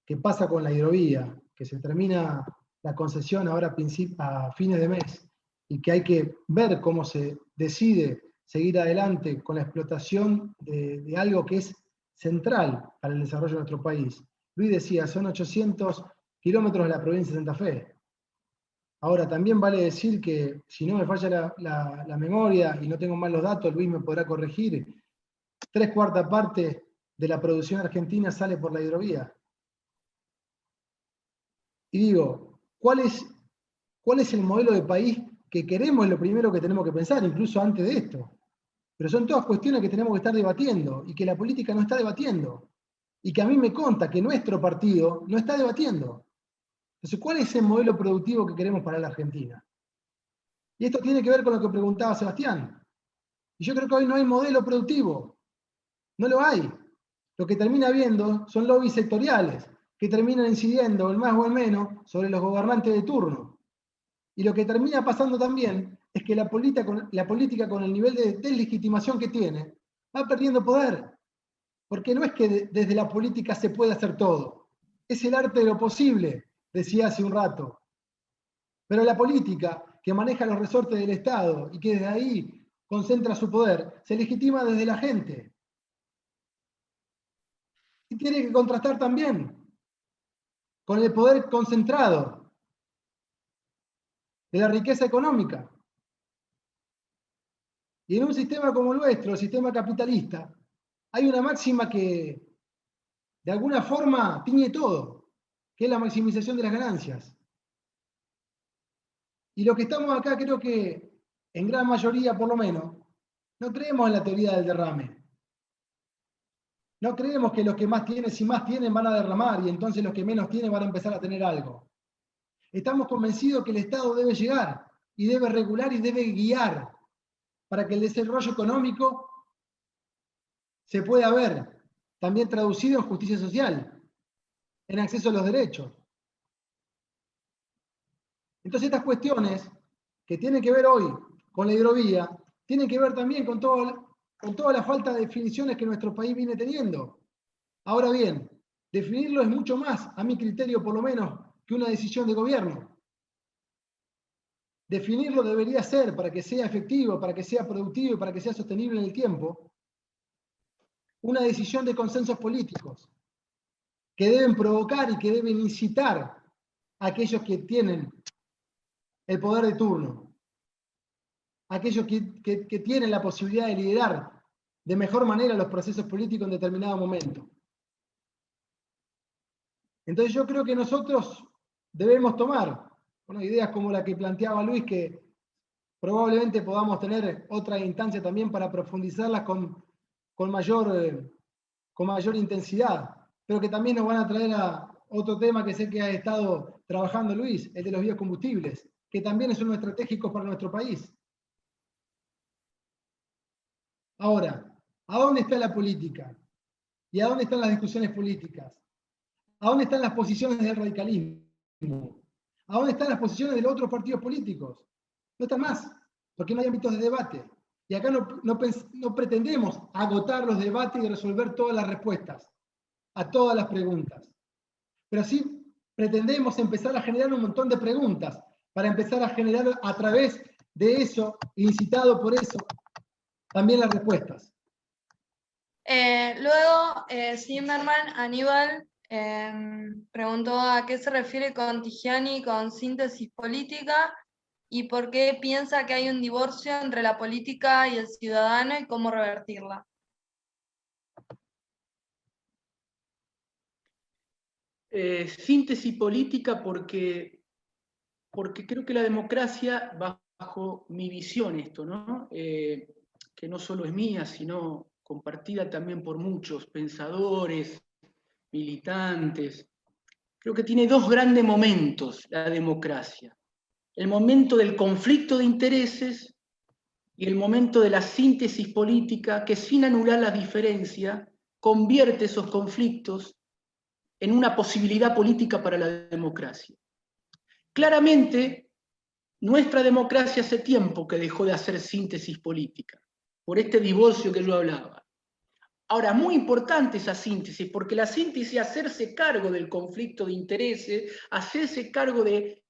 que pasa con la hidrovía, que se termina la concesión ahora a fines de mes, y que hay que ver cómo se decide seguir adelante con la explotación de algo que es central para el desarrollo de nuestro país. Luis decía, son 800 kilómetros de la provincia de Santa Fe. Ahora, también vale decir que, si no me falla la memoria y no tengo mal los datos, Luis me podrá corregir, 3/4 parte de la producción argentina sale por la hidrovía. Y digo, ¿cuál es el modelo de país que queremos? Es lo primero que tenemos que pensar, incluso antes de esto. Pero son todas cuestiones que tenemos que estar debatiendo y que la política no está debatiendo. Y que a mí me consta que nuestro partido no está debatiendo. Entonces, ¿cuál es el modelo productivo que queremos para la Argentina? Y esto tiene que ver con lo que preguntaba Sebastián. Y yo creo que hoy no hay modelo productivo. No lo hay. Lo que termina habiendo son lobbies sectoriales que terminan incidiendo, en más o en menos, sobre los gobernantes de turno. Y lo que termina pasando también es que la política con el nivel de deslegitimación que tiene, va perdiendo poder. Porque no es que desde la política se puede hacer todo. Es el arte de lo posible, decía hace un rato. Pero la política, que maneja los resortes del Estado y que desde ahí concentra su poder, se legitima desde la gente. Y tiene que contrastar también con el poder concentrado de la riqueza económica. Y en un sistema como el nuestro, el sistema capitalista, hay una máxima que de alguna forma tiñe todo, que es la maximización de las ganancias. Y los que estamos acá, creo que en gran mayoría por lo menos, no creemos en la teoría del derrame. No creemos que los que más tienen, si más tienen, van a derramar y entonces los que menos tienen van a empezar a tener algo. Estamos convencidos que el Estado debe llegar y debe regular y debe guiar para que el desarrollo económico se pueda ver también traducido en justicia social, en acceso a los derechos. Entonces estas cuestiones que tienen que ver hoy con la hidrovía, tienen que ver también con toda la falta de definiciones que nuestro país viene teniendo. Ahora bien, definirlo es mucho más, a mi criterio por lo menos, que una decisión de gobierno. Definirlo debería ser, para que sea efectivo, para que sea productivo y para que sea sostenible en el tiempo, una decisión de consensos políticos que deben provocar y que deben incitar a aquellos que tienen el poder de turno, aquellos que tienen la posibilidad de liderar de mejor manera los procesos políticos en determinado momento. Entonces yo creo que nosotros debemos tomar ideas como la que planteaba Luis, que probablemente podamos tener otra instancia también para profundizarlas con mayor intensidad, pero que también nos van a traer a otro tema que sé que ha estado trabajando Luis, el de los biocombustibles, que también son estratégicos para nuestro país. Ahora, ¿a dónde está la política? ¿Y a dónde están las discusiones políticas? ¿A dónde están las posiciones del radicalismo? ¿A dónde están las posiciones de los otros partidos políticos? No están más, porque no hay ámbitos de debate. Y acá no pretendemos agotar los debates y resolver todas las respuestas a todas las preguntas. Pero sí pretendemos empezar a generar un montón de preguntas para empezar a generar a través de eso, incitado por eso, también las respuestas. Luego, Zimmerman, Aníbal, preguntó a qué se refiere con Tigiani con síntesis política y por qué piensa que hay un divorcio entre la política y el ciudadano y cómo revertirla. Síntesis política porque creo que la democracia, bajo mi visión esto, ¿no? Que no solo es mía, sino compartida también por muchos pensadores, militantes, creo que tiene dos grandes momentos la democracia. El momento del conflicto de intereses y el momento de la síntesis política que, sin anular la diferencia, convierte esos conflictos en una posibilidad política para la democracia. Claramente, nuestra democracia hace tiempo que dejó de hacer síntesis política, por este divorcio que yo hablaba. Ahora, muy importante esa síntesis, porque la síntesis es hacerse cargo del conflicto de intereses, hacerse cargo de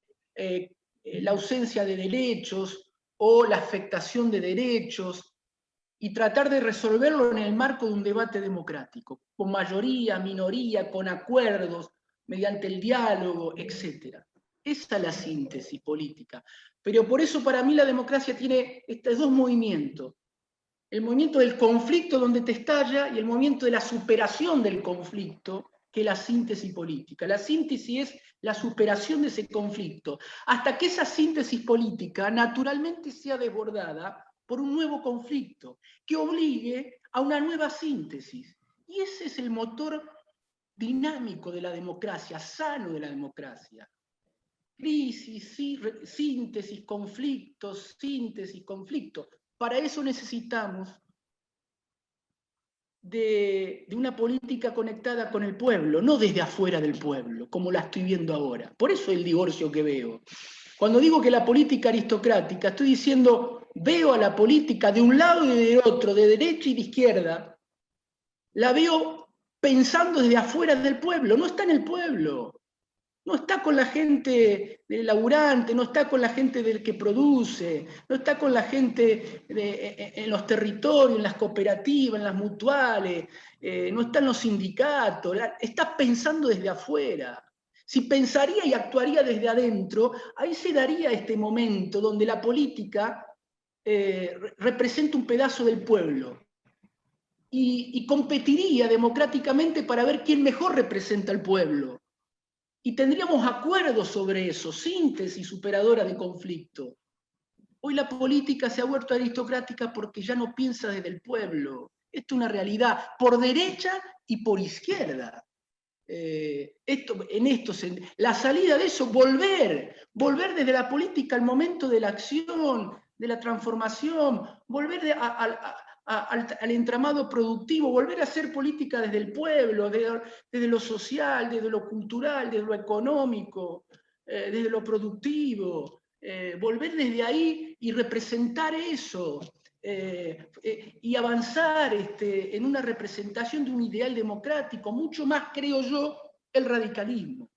la ausencia de derechos o la afectación de derechos, y tratar de resolverlo en el marco de un debate democrático, con mayoría, minoría, con acuerdos, mediante el diálogo, etc. Esa es la síntesis política. Pero por eso para mí la democracia tiene estos dos movimientos. El movimiento del conflicto donde te estalla y el movimiento de la superación del conflicto, que es la síntesis política. La síntesis es la superación de ese conflicto, hasta que esa síntesis política naturalmente sea desbordada por un nuevo conflicto, que obligue a una nueva síntesis. Y ese es el motor dinámico de la democracia, sano de la democracia. Crisis, síntesis, conflictos, síntesis, conflictos. Para eso necesitamos de una política conectada con el pueblo, no desde afuera del pueblo, como la estoy viendo ahora. Por eso el divorcio que veo. Cuando digo que la política aristocrática, estoy diciendo, veo a la política de un lado y del otro, de derecha y de izquierda, la veo pensando desde afuera del pueblo, no está en el pueblo. No está con la gente del laburante, no está con la gente del que produce, no está con la gente en los territorios, en las cooperativas, en las mutuales, no está en los sindicatos, está pensando desde afuera. Si pensaría y actuaría desde adentro, ahí se daría este momento donde la política representa un pedazo del pueblo y competiría democráticamente para ver quién mejor representa al pueblo. Y tendríamos acuerdos sobre eso, síntesis superadora de conflicto. Hoy la política se ha vuelto aristocrática porque ya no piensa desde el pueblo. Esto es una realidad, por derecha y por izquierda. La salida de eso, volver desde la política al momento de la acción, de la transformación, volver al entramado productivo, volver a hacer política desde el pueblo, desde lo social, desde lo cultural, desde lo económico, desde lo productivo, volver desde ahí y representar eso, y avanzar en una representación de un ideal democrático, mucho más, creo yo, el radicalismo.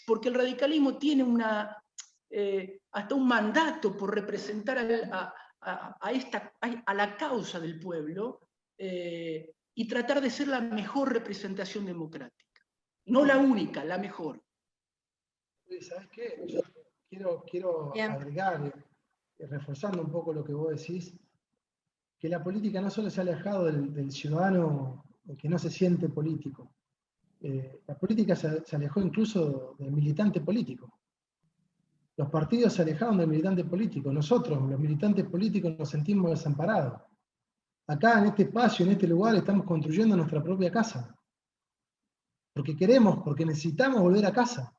Porque el radicalismo tiene hasta un mandato por representar a la causa del pueblo y tratar de ser la mejor representación democrática. No la única, la mejor. ¿Sabes qué? Yo quiero agregar, reforzando un poco lo que vos decís, que la política no solo se ha alejado del ciudadano que no se siente político. La política se alejó incluso del militante político. Los partidos se alejaron del militante político. Nosotros, los militantes políticos, nos sentimos desamparados. Acá, en este espacio, en este lugar, estamos construyendo nuestra propia casa. Porque queremos, porque necesitamos volver a casa.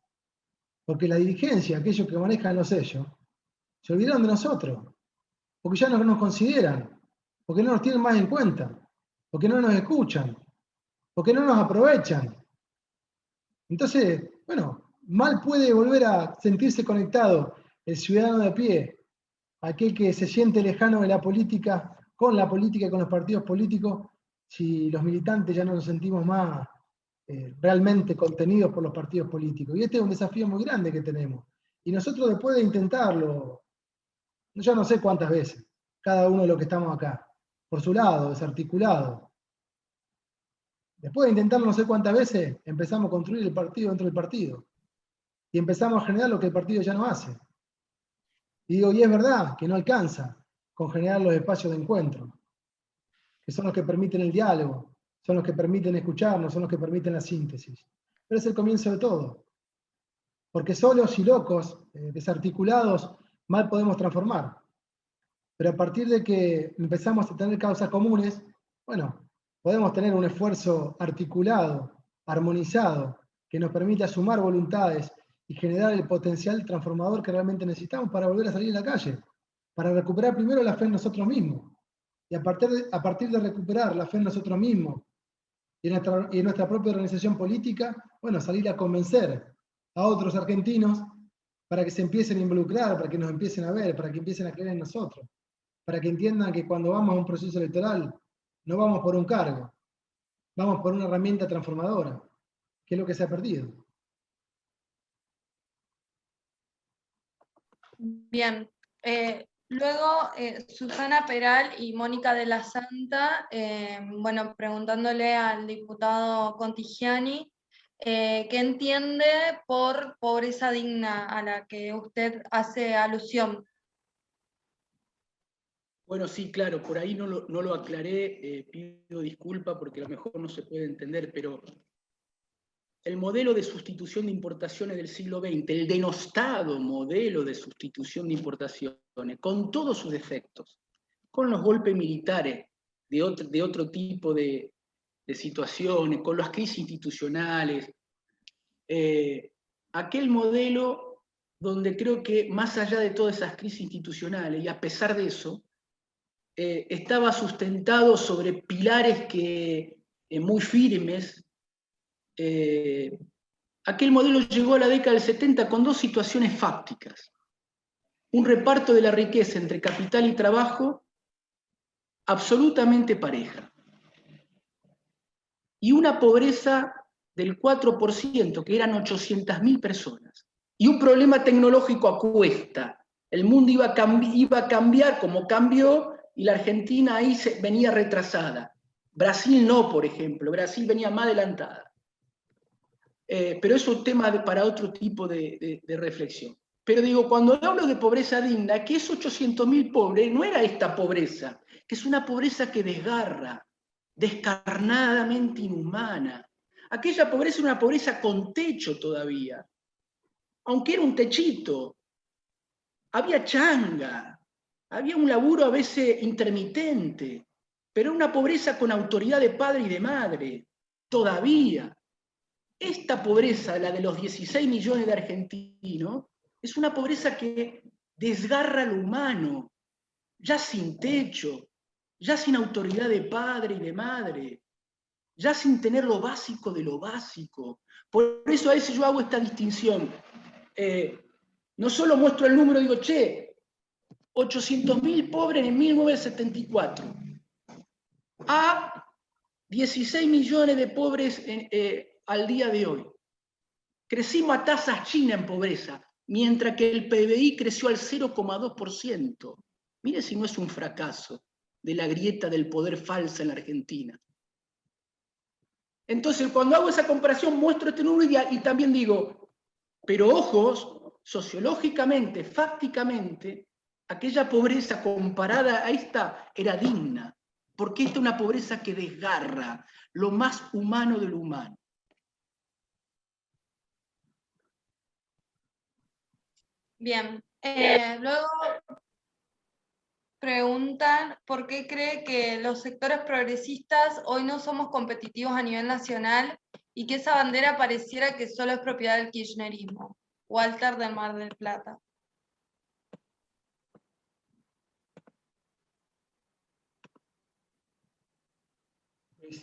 Porque la dirigencia, aquellos que manejan los sellos, se olvidaron de nosotros. Porque ya no nos consideran. Porque no nos tienen más en cuenta. Porque no nos escuchan. Porque no nos aprovechan. Entonces, bueno, mal puede volver a sentirse conectado el ciudadano de a pie, aquel que se siente lejano de la política, con la política y con los partidos políticos, si los militantes ya no nos sentimos más realmente contenidos por los partidos políticos. Y este es un desafío muy grande que tenemos. Y nosotros, después de intentarlo yo no sé cuántas veces, cada uno de los que estamos acá, por su lado, desarticulado. Después de intentarlo no sé cuántas veces, empezamos a construir el partido dentro del partido. Y empezamos a generar lo que el partido ya no hace. Y digo, y es verdad que no alcanza con generar los espacios de encuentro, que son los que permiten el diálogo, son los que permiten escucharnos, son los que permiten la síntesis. Pero es el comienzo de todo. Porque solos y locos, desarticulados, mal podemos transformar. Pero a partir de que empezamos a tener causas comunes, bueno, podemos tener un esfuerzo articulado, armonizado, que nos permita sumar voluntades y generar el potencial transformador que realmente necesitamos para volver a salir a la calle, para recuperar primero la fe en nosotros mismos. Y a partir de recuperar la fe en nosotros mismos y en nuestra propia organización política, bueno, salir a convencer a otros argentinos para que se empiecen a involucrar, para que nos empiecen a ver, para que empiecen a creer en nosotros, para que entiendan que cuando vamos a un proceso electoral no vamos por un cargo, vamos por una herramienta transformadora, que es lo que se ha perdido. Bien. Luego, Susana Peral y Mónica de la Santa, bueno, preguntándole al diputado Contigiani, ¿qué entiende por pobreza digna a la que usted hace alusión? Bueno, sí, claro, por ahí no lo aclaré, pido disculpa porque a lo mejor no se puede entender, pero el modelo de sustitución de importaciones del siglo XX, el denostado modelo de sustitución de importaciones, con todos sus defectos, con los golpes militares de otro tipo de situaciones, con las crisis institucionales, aquel modelo donde creo que más allá de todas esas crisis institucionales, y a pesar de eso, estaba sustentado sobre pilares muy firmes. Aquel modelo llegó a la década del 70 con dos situaciones fácticas. Un reparto de la riqueza entre capital y trabajo absolutamente pareja. Y una pobreza del 4%, que eran 800.000 personas. Y un problema tecnológico a cuesta. El mundo iba a cambiar como cambió, y la Argentina ahí venía retrasada. Brasil no, por ejemplo. Brasil venía más adelantada. Pero es un tema para otro tipo de reflexión. Pero digo, cuando hablo de pobreza digna, que es 800.000 pobres, no era esta pobreza, que es una pobreza que desgarra, descarnadamente inhumana. Aquella pobreza es una pobreza con techo todavía, aunque era un techito. Había changa, había un laburo a veces intermitente, pero una pobreza con autoridad de padre y de madre, todavía. Esta pobreza, la de los 16 millones de argentinos, es una pobreza que desgarra lo humano, ya sin techo, ya sin autoridad de padre y de madre, ya sin tener lo básico de lo básico. Por eso a veces yo hago esta distinción. No solo muestro el número, digo, 800.000 pobres en 1974, a 16 millones de pobres al día de hoy. Crecimos a tasas chinas en pobreza, mientras que el PBI creció al 0,2%. Mire si no es un fracaso de la grieta del poder falsa en la Argentina. Entonces, cuando hago esa comparación, muestro este número y también digo, pero ojos, sociológicamente, fácticamente, aquella pobreza comparada a esta era digna, porque esta es una pobreza que desgarra lo más humano de lo humano. Bien. Luego preguntan por qué cree que los sectores progresistas hoy no somos competitivos a nivel nacional y que esa bandera pareciera que solo es propiedad del kirchnerismo. Walter del Mar del Plata.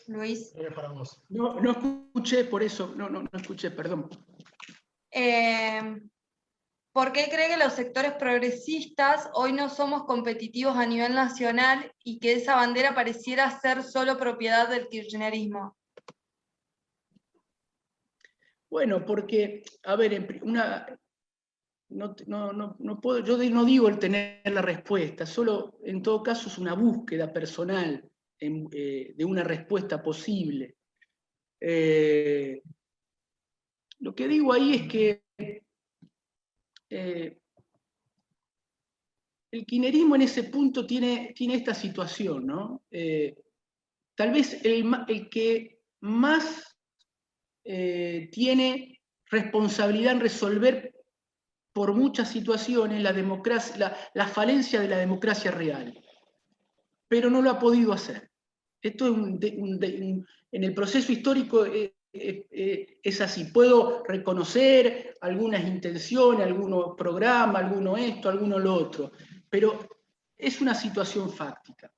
Luis. Para vos. No escuché, por eso, no escuché, perdón. ¿Por qué cree que los sectores progresistas hoy no somos competitivos a nivel nacional y que esa bandera pareciera ser solo propiedad del kirchnerismo? Bueno, porque, a ver, no puedo, yo no digo el tener la respuesta, solo en todo caso es una búsqueda personal de una respuesta posible. Lo que digo ahí es que el kirchnerismo en ese punto tiene esta situación, ¿no? Tal vez el que más tiene responsabilidad en resolver por muchas situaciones la falencia de la democracia real, pero no lo ha podido hacer. Esto en el proceso histórico es así. Puedo reconocer algunas intenciones, algunos programas, alguno esto, alguno lo otro, pero es una situación fáctica.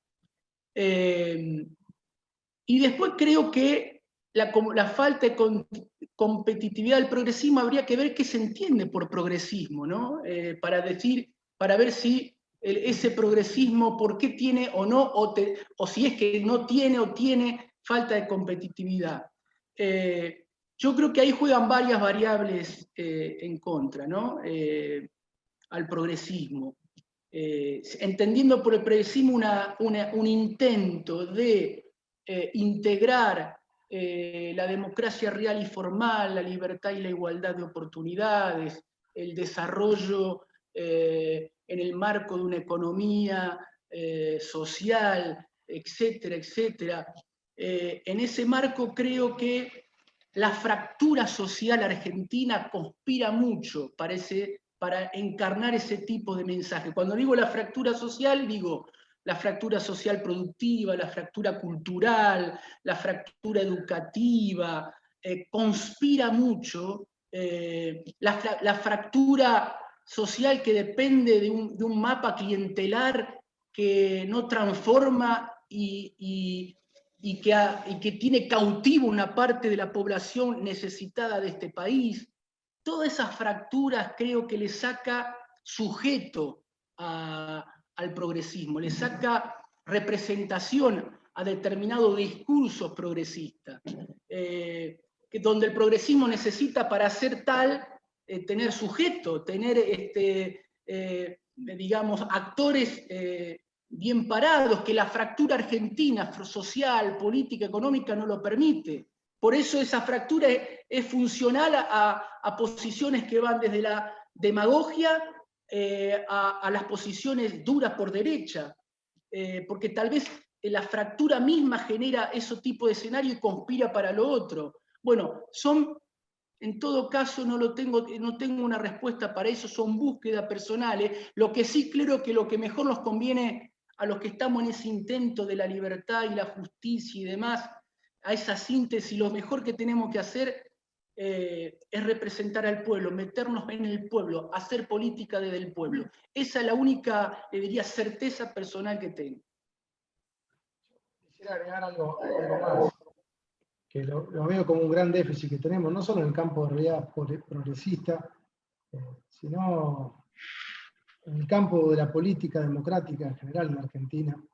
Y después creo que la falta de competitividad del progresismo habría que ver qué se entiende por progresismo, ¿no? Para ver si ese progresismo, por qué tiene o no, o si es que no tiene o tiene falta de competitividad. Yo creo que ahí juegan varias variables en contra, ¿no? Al progresismo. Entendiendo por el progresismo un intento de integrar la democracia real y formal, la libertad y la igualdad de oportunidades, el desarrollo en el marco de una economía social, etcétera, etcétera. En ese marco creo que la fractura social argentina conspira mucho, parece, para encarnar ese tipo de mensaje. Cuando digo la fractura social, digo la fractura social productiva, la fractura cultural, la fractura educativa, conspira mucho la fractura social que depende de un mapa clientelar que no transforma y que tiene cautivo una parte de la población necesitada de este país. Todas esas fracturas creo que le saca sujeto al progresismo, le saca representación a determinados discursos progresistas, donde el progresismo necesita para ser tal tener sujeto, tener digamos, actores bien parados, que la fractura argentina, social, política, económica, no lo permite. Por eso esa fractura es funcional a posiciones que van desde la demagogia a las posiciones duras por derecha, porque tal vez la fractura misma genera ese tipo de escenario y conspira para lo otro. Bueno, en todo caso no tengo una respuesta para eso, son búsquedas personales. Lo que sí creo que lo que mejor nos conviene a los que estamos en ese intento de la libertad y la justicia y demás, a esa síntesis, lo mejor que tenemos que hacer es representar al pueblo, meternos en el pueblo, hacer política desde el pueblo. Esa es la única, le diría, certeza personal que tengo. Quisiera agregar algo más, que lo veo como un gran déficit que tenemos, no solo en el campo de realidad progresista, sino en el campo de la política democrática en general en Argentina.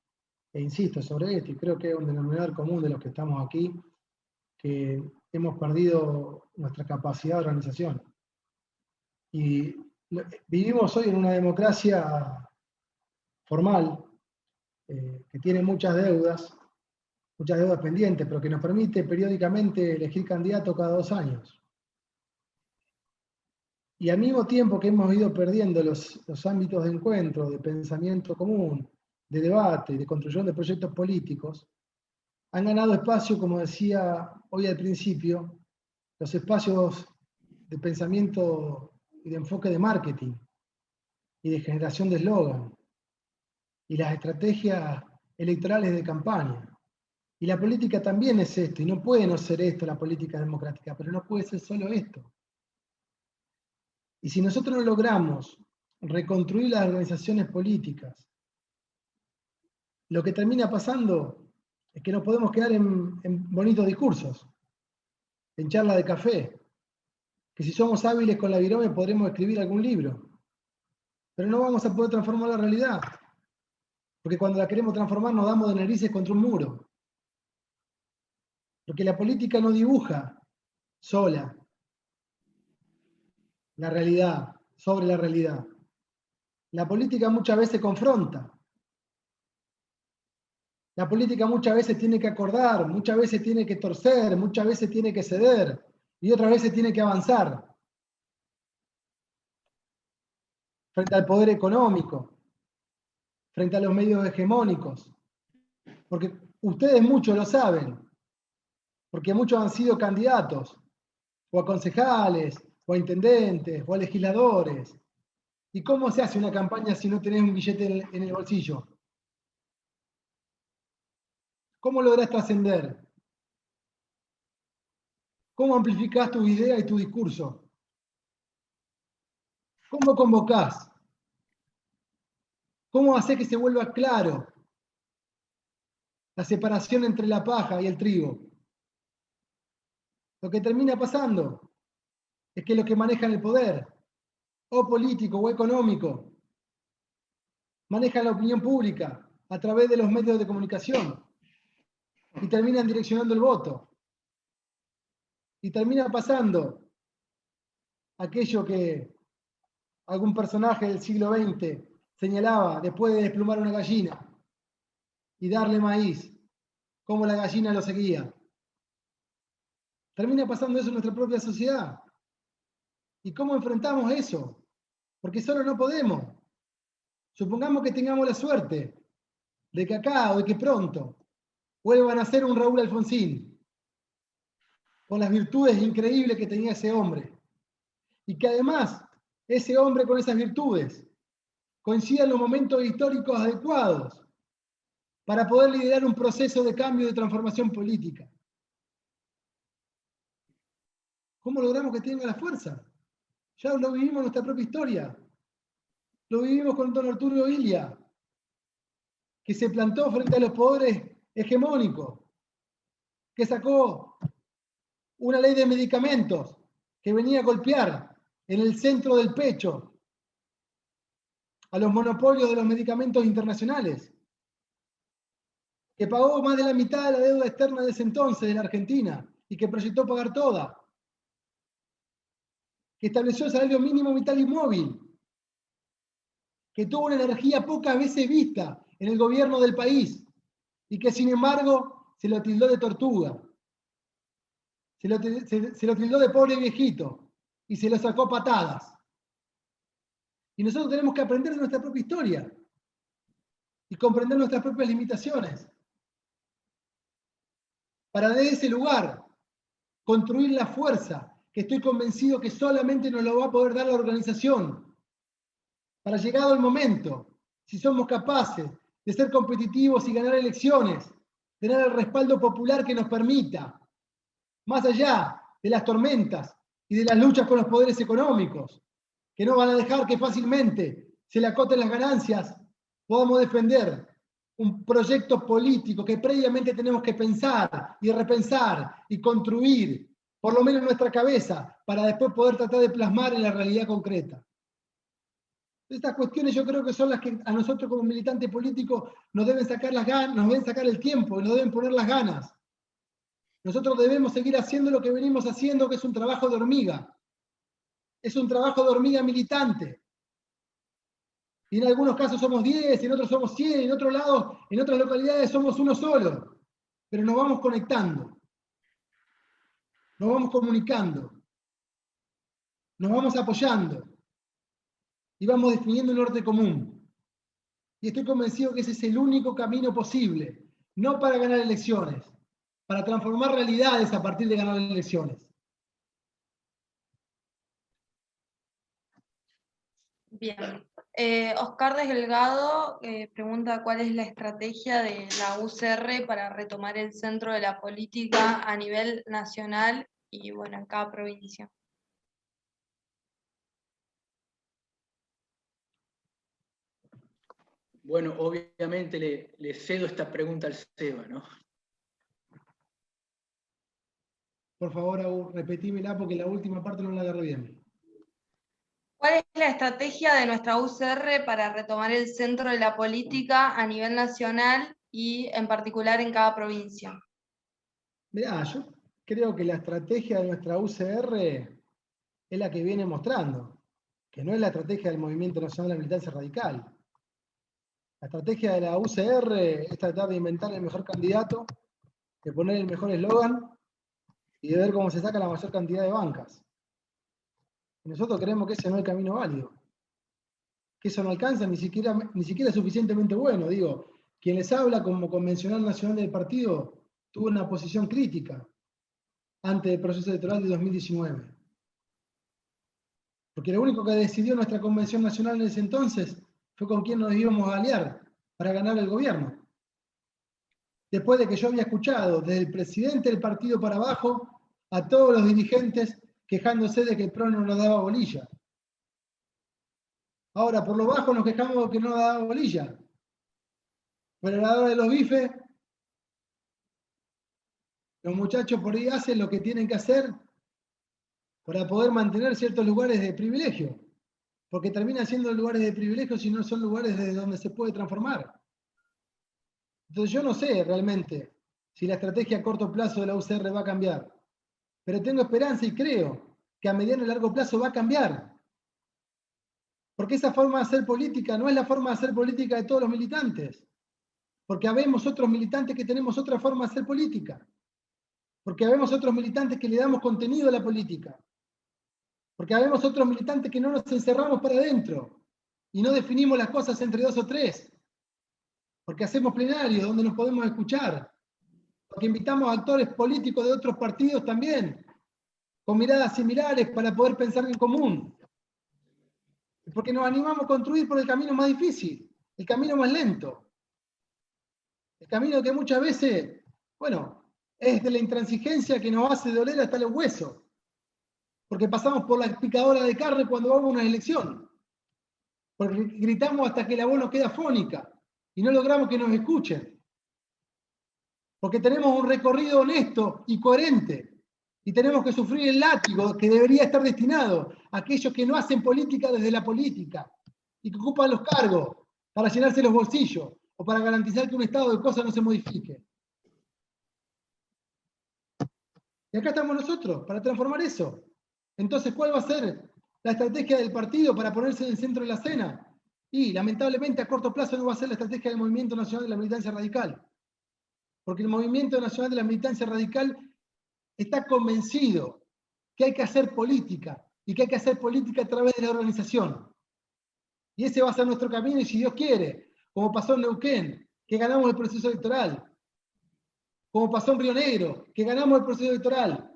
E insisto sobre esto, y creo que es un denominador común de los que estamos aquí, que hemos perdido nuestra capacidad de organización. Y vivimos hoy en una democracia formal, que tiene muchas deudas pendientes, pero que nos permite periódicamente elegir candidato cada 2 años. Y al mismo tiempo que hemos ido perdiendo los ámbitos de encuentro, de pensamiento común, de debate, de construcción de proyectos políticos, han ganado espacio, como decía hoy al principio, los espacios de pensamiento y de enfoque de marketing y de generación de eslogan y las estrategias electorales de campaña. Y la política también es esto, y no puede no ser esto la política democrática, pero no puede ser solo esto. Y si nosotros no logramos reconstruir las organizaciones políticas, lo que termina pasando es que nos podemos quedar en bonitos discursos, en charla de café, que si somos hábiles con la virome podremos escribir algún libro, pero no vamos a poder transformar la realidad, porque cuando la queremos transformar nos damos de narices contra un muro, porque la política no dibuja sola la realidad, sobre la realidad. La política muchas veces confronta. La política muchas veces tiene que acordar, muchas veces tiene que torcer, muchas veces tiene que ceder y otras veces tiene que avanzar frente al poder económico, frente a los medios hegemónicos. Porque ustedes muchos lo saben, porque muchos han sido candidatos, o a concejales, o a intendentes, o a legisladores. ¿Y cómo se hace una campaña si no tenés un billete en el bolsillo? ¿Cómo lográs trascender? ¿Cómo amplificás tu idea y tu discurso? ¿Cómo convocás? ¿Cómo hacer que se vuelva claro la separación entre la paja y el trigo? Lo que termina pasando es que los que manejan el poder, o político o económico, manejan la opinión pública a través de los medios de comunicación y terminan direccionando el voto. Y termina pasando aquello que algún personaje del siglo XX señalaba después de desplumar una gallina y darle maíz, cómo la gallina lo seguía. Termina pasando eso en nuestra propia sociedad. ¿Y cómo enfrentamos eso? Porque solo no podemos. Supongamos que tengamos la suerte de que acá o de que pronto vuelvan a ser un Raúl Alfonsín, con las virtudes increíbles que tenía ese hombre. Y que además ese hombre con esas virtudes coincida en los momentos históricos adecuados para poder liderar un proceso de cambio y de transformación política. ¿Cómo logramos que tenga la fuerza? Ya lo vivimos en nuestra propia historia. Lo vivimos con don Arturo Illia, que se plantó frente a los poderes hegemónicos, que sacó una ley de medicamentos que venía a golpear en el centro del pecho a los monopolios de los medicamentos internacionales, que pagó más de la mitad de la deuda externa de ese entonces de la Argentina y que proyectó pagar toda, que estableció el salario mínimo vital y móvil, que tuvo una energía pocas veces vista en el gobierno del país y que sin embargo se lo tildó de tortuga, se lo tildó de pobre viejito y se lo sacó patadas. Y nosotros tenemos que aprender de nuestra propia historia y comprender nuestras propias limitaciones para desde ese lugar construir la fuerza que estoy convencido que solamente nos lo va a poder dar la organización. Para llegado el momento, si somos capaces de ser competitivos y ganar elecciones, tener el respaldo popular que nos permita, más allá de las tormentas y de las luchas con los poderes económicos, que no van a dejar que fácilmente se le acoten las ganancias, podamos defender un proyecto político que previamente tenemos que pensar y repensar y construir, por lo menos en nuestra cabeza, para después poder tratar de plasmar en la realidad concreta. Estas cuestiones yo creo que son las que a nosotros como militantes políticos nos deben sacar las ganas, nos deben sacar el tiempo, nos deben poner las ganas. Nosotros debemos seguir haciendo lo que venimos haciendo, que es un trabajo de hormiga. Es un trabajo de hormiga militante. Y en algunos casos somos 10, en otros somos 100, en otros lados, en otras localidades somos uno solo. Pero nos vamos conectando. Nos vamos comunicando. Nos vamos apoyando. Y vamos definiendo un norte común. Y estoy convencido que ese es el único camino posible. No para ganar elecciones, para transformar realidades a partir de ganar elecciones. Bien. Oscar Desdelgado pregunta cuál es la estrategia de la UCR para retomar el centro de la política a nivel nacional y bueno, en cada provincia. Bueno, obviamente le cedo esta pregunta al Seba, ¿no? Por favor, repetímela porque la última parte no la agarré bien. ¿Cuál es la estrategia de nuestra UCR para retomar el centro de la política a nivel nacional y en particular en cada provincia? Mirá, yo creo que la estrategia de nuestra UCR es la que viene mostrando, que no es la estrategia del Movimiento Nacional de la Militancia Radical. La estrategia de la UCR es tratar de inventar el mejor candidato, de poner el mejor eslogan y de ver cómo se saca la mayor cantidad de bancas. Y nosotros creemos que ese no es el camino válido. Que eso no alcanza, ni siquiera es suficientemente bueno. Digo, quien les habla como convencional nacional del partido tuvo una posición crítica ante el proceso electoral de 2019. Porque lo único que decidió nuestra convención nacional en ese entonces fue con quién nos íbamos a aliar para ganar el gobierno. Después de que yo había escuchado desde el presidente del partido para abajo a todos los dirigentes quejándose de que el PRO no nos daba bolilla. Ahora, por lo bajo nos quejamos de que no nos daba bolilla. Pero a la hora de los bifes, los muchachos por ahí hacen lo que tienen que hacer para poder mantener ciertos lugares de privilegio. Porque terminan siendo lugares de privilegio si no son lugares desde donde se puede transformar. Entonces yo no sé realmente si la estrategia a corto plazo de la UCR va a cambiar. Pero tengo esperanza y creo que a mediano y largo plazo va a cambiar. Porque esa forma de hacer política no es la forma de hacer política de todos los militantes. Porque habemos otros militantes que tenemos otra forma de hacer política. Porque habemos otros militantes que le damos contenido a la política. Porque habemos otros militantes que no nos encerramos para adentro y no definimos las cosas entre dos o tres. Porque hacemos plenarios donde nos podemos escuchar. Porque invitamos a actores políticos de otros partidos también, con miradas similares para poder pensar en común. Porque nos animamos a construir por el camino más difícil, el camino más lento. El camino que muchas veces, bueno, es de la intransigencia que nos hace doler hasta los huesos. Porque pasamos por la picadora de carne cuando vamos a una elección. Porque gritamos hasta que la voz nos queda fónica y no logramos que nos escuchen. Porque tenemos un recorrido honesto y coherente. Y tenemos que sufrir el látigo que debería estar destinado a aquellos que no hacen política desde la política y que ocupan los cargos para llenarse los bolsillos o para garantizar que un estado de cosas no se modifique. Y acá estamos nosotros para transformar eso. Entonces, ¿cuál va a ser la estrategia del partido para ponerse en el centro de la escena? Y lamentablemente a corto plazo no va a ser la estrategia del Movimiento Nacional de la Militancia Radical. Porque el Movimiento Nacional de la Militancia Radical está convencido que hay que hacer política y que hay que hacer política a través de la organización. Y ese va a ser nuestro camino y si Dios quiere, como pasó en Neuquén, que ganamos el proceso electoral, como pasó en Río Negro, que ganamos el proceso electoral,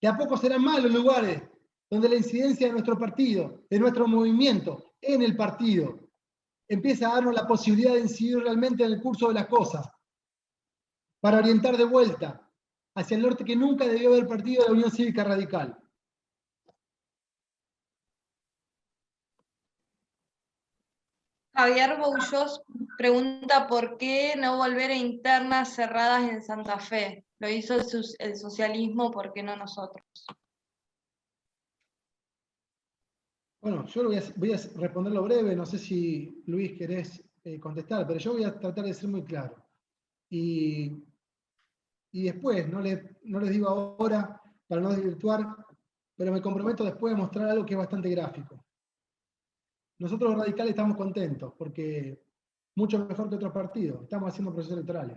que a poco serán más los lugares donde la incidencia de nuestro partido, de nuestro movimiento en el partido, empieza a darnos la posibilidad de incidir realmente en el curso de las cosas, para orientar de vuelta hacia el norte que nunca debió haber partido de la Unión Cívica Radical. Javier Boullos pregunta por qué no volver a internas cerradas en Santa Fe. Lo hizo el socialismo, ¿por qué no nosotros? Bueno, yo voy a responderlo breve, no sé si Luis querés contestar, pero yo voy a tratar de ser muy claro. Y después, no les digo ahora para no desvirtuar, pero me comprometo después a mostrar algo que es bastante gráfico. Nosotros los radicales estamos contentos porque mucho mejor que otros partidos, estamos haciendo procesos electorales,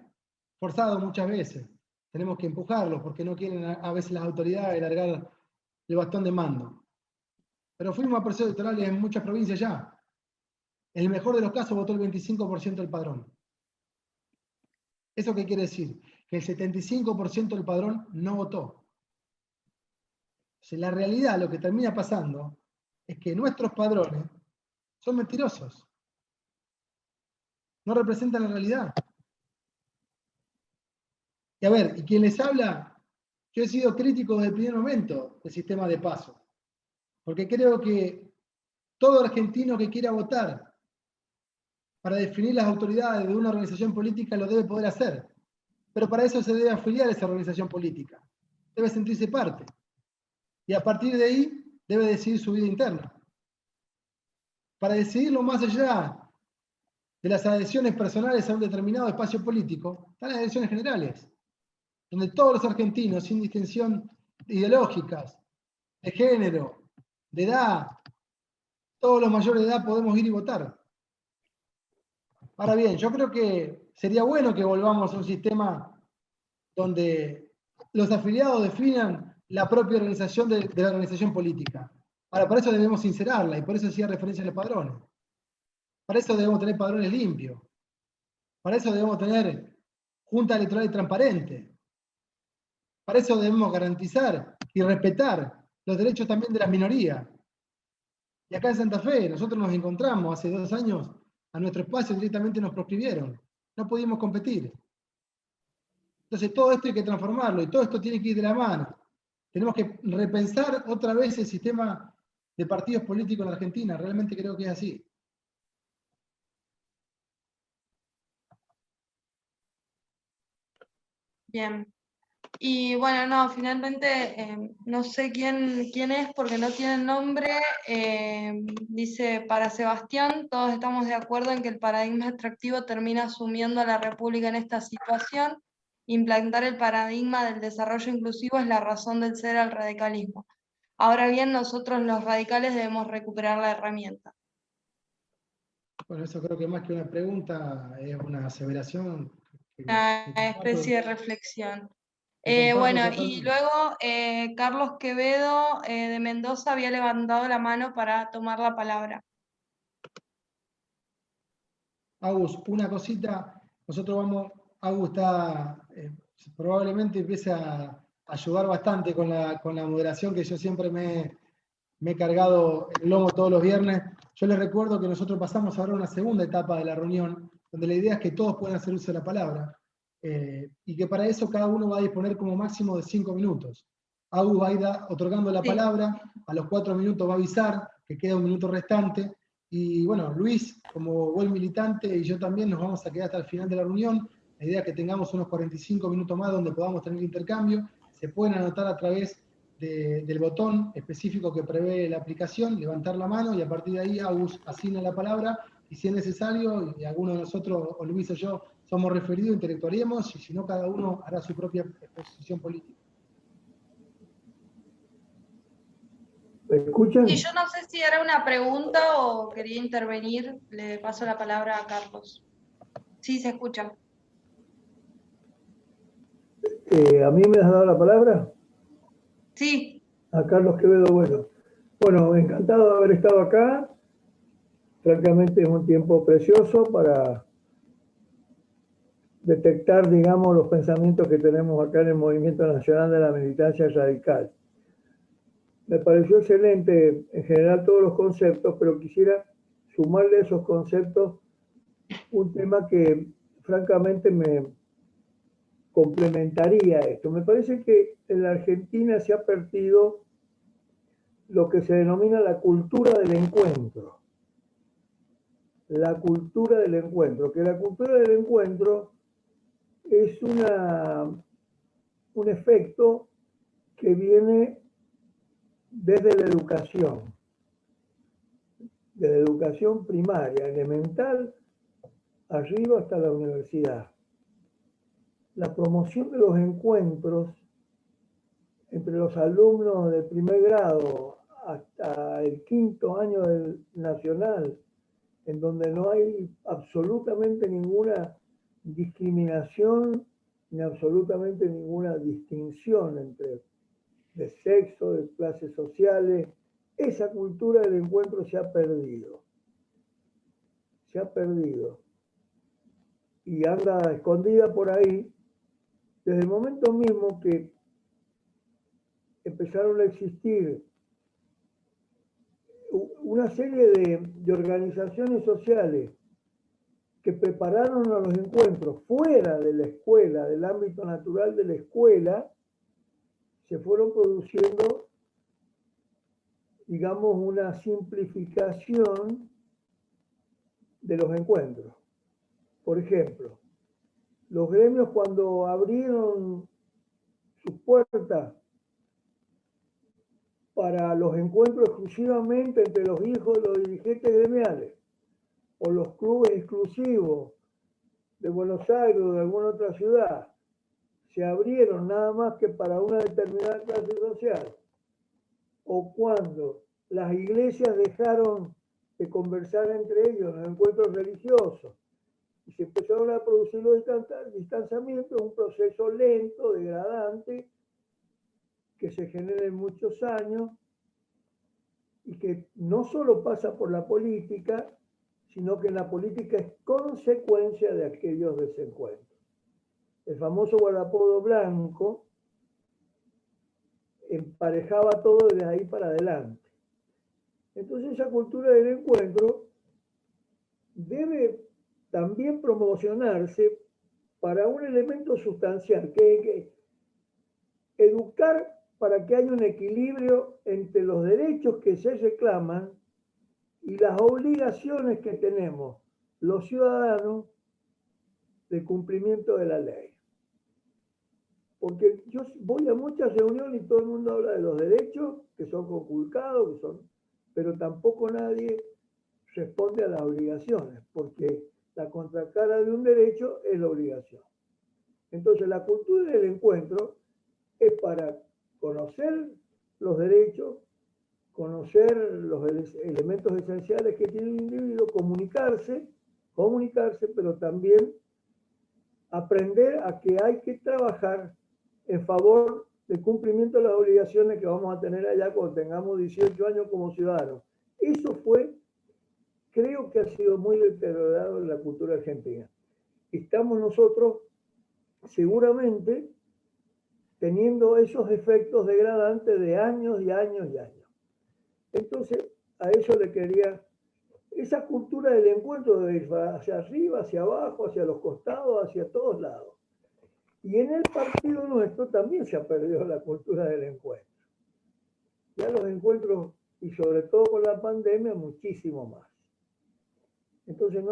forzados muchas veces, tenemos que empujarlos porque no quieren a veces las autoridades largar el bastón de mando. Pero fuimos a procesos electorales en muchas provincias ya. En el mejor de los casos votó el 25% del padrón. ¿Eso qué quiere decir? Que el 75% del padrón no votó. O sea, la realidad, lo que termina pasando, es que nuestros padrones son mentirosos. No representan la realidad. Y a ver, y quien les habla, yo he sido crítico desde el primer momento del sistema de paso. Porque creo que todo argentino que quiera votar para definir las autoridades de una organización política lo debe poder hacer. Pero para eso se debe afiliar a esa organización política. Debe sentirse parte. Y a partir de ahí debe decidir su vida interna. Para decidirlo más allá de las adhesiones personales a un determinado espacio político, están las elecciones generales, donde todos los argentinos, sin distinción ideológicas, de género, de edad, todos los mayores de edad podemos ir y votar. Ahora bien, yo creo que sería bueno que volvamos a un sistema donde los afiliados definan la propia organización de la organización política. Ahora, para eso debemos sincerarla y por eso hacía referencia a los padrones. Para eso debemos tener padrones limpios. Para eso debemos tener junta electoral transparente. Para eso debemos garantizar y respetar los derechos también de las minorías. Y acá en Santa Fe, nosotros nos encontramos hace 2 años, a nuestro espacio directamente nos proscribieron. No pudimos competir. Entonces todo esto hay que transformarlo y todo esto tiene que ir de la mano. Tenemos que repensar otra vez el sistema de partidos políticos en la Argentina. Realmente creo que es así. Bien. Y bueno, no, finalmente no sé quién es porque no tiene nombre. Dice, para Sebastián, todos estamos de acuerdo en que el paradigma extractivo termina asumiendo a la República en esta situación. Implantar el paradigma del desarrollo inclusivo es la razón del ser al radicalismo. Ahora bien, nosotros los radicales debemos recuperar la herramienta. Bueno, eso creo que más que una pregunta es una aseveración Una que comparto, especie de reflexión. que comparto Bueno, y totalmente. luego Carlos Quevedo de Mendoza había levantado la mano para tomar la palabra. Agus, una cosita, nosotros vamos, Agus está, probablemente empiece a ayudar bastante con la moderación que yo siempre me he cargado el lomo todos los viernes. Yo les recuerdo que nosotros pasamos ahora a una segunda etapa de la reunión, donde la idea es que todos puedan hacer uso de la palabra, y que para eso cada uno va a disponer como máximo de 5 minutos. Agus va a ir otorgando la palabra, a los 4 minutos va a avisar que queda un minuto restante, y bueno, Luis, como buen militante, y yo también nos vamos a quedar hasta el final de la reunión. La idea es que tengamos unos 45 minutos más donde podamos tener intercambio. Se pueden anotar a través del botón específico que prevé la aplicación, levantar la mano y a partir de ahí Agus asigna la palabra y si es necesario, y alguno de nosotros, o Luis o yo, somos referidos, interactuaremos y si no, cada uno hará su propia exposición política. ¿Me escuchan? Y yo no sé si era una pregunta o quería intervenir. Le paso la palabra a Carlos. Sí, se escucha. ¿A mí me has dado la palabra? Sí. A Carlos Quevedo, bueno. Bueno, encantado de haber estado acá. Francamente es un tiempo precioso para detectar, digamos, los pensamientos que tenemos acá en el Movimiento Nacional de la Militancia Radical. Me pareció excelente en general todos los conceptos, pero quisiera sumarle a esos conceptos un tema que francamente me complementaría esto. Me parece que en la Argentina se ha perdido lo que se denomina la cultura del encuentro. La cultura del encuentro, que la cultura del encuentro es un efecto que viene desde la educación primaria, elemental, arriba hasta la universidad. La promoción de los encuentros entre los alumnos del primer grado hasta el 5º año del nacional, en donde no hay absolutamente ninguna discriminación ni absolutamente ninguna distinción entre de sexo, de clases sociales. Esa cultura del encuentro se ha perdido. Se ha perdido. Y anda escondida por ahí desde el momento mismo que empezaron a existir una serie de organizaciones sociales que prepararon a los encuentros fuera de la escuela, del ámbito natural de la escuela, se fueron produciendo, digamos, una simplificación de los encuentros. Por ejemplo, los gremios cuando abrieron sus puertas para los encuentros exclusivamente entre los hijos de los dirigentes gremiales o los clubes exclusivos de Buenos Aires o de alguna otra ciudad, se abrieron nada más que para una determinada clase social, o cuando las iglesias dejaron de conversar entre ellos en los encuentros religiosos. Y se empezaron a producir los distanciamientos, un proceso lento, degradante, que se genera en muchos años y que no solo pasa por la política, sino que en la política es consecuencia de aquellos desencuentros. El famoso guardapodo blanco emparejaba todo desde ahí para adelante. Entonces esa cultura del encuentro debe también promocionarse para un elemento sustancial, que es educar para que haya un equilibrio entre los derechos que se reclaman y las obligaciones que tenemos los ciudadanos de cumplimiento de la ley. Porque yo voy a muchas reuniones y todo el mundo habla de los derechos que son conculcados, pero tampoco nadie responde a las obligaciones, porque la contracara de un derecho es la obligación. Entonces la cultura del encuentro es para conocer los derechos, conocer los elementos esenciales que tiene el individuo, comunicarse, pero también aprender a que hay que trabajar en favor del cumplimiento de las obligaciones que vamos a tener allá cuando tengamos 18 años como ciudadanos. Eso creo que ha sido muy deteriorado en la cultura argentina. Estamos nosotros seguramente teniendo esos efectos degradantes de años y años y años. Entonces, a eso le quería, esa cultura del encuentro de ir hacia arriba, hacia abajo, hacia los costados, hacia todos lados. Y en el partido nuestro también se ha perdido la cultura del encuentro. Ya los encuentros, y sobre todo con la pandemia, muchísimo más. Entonces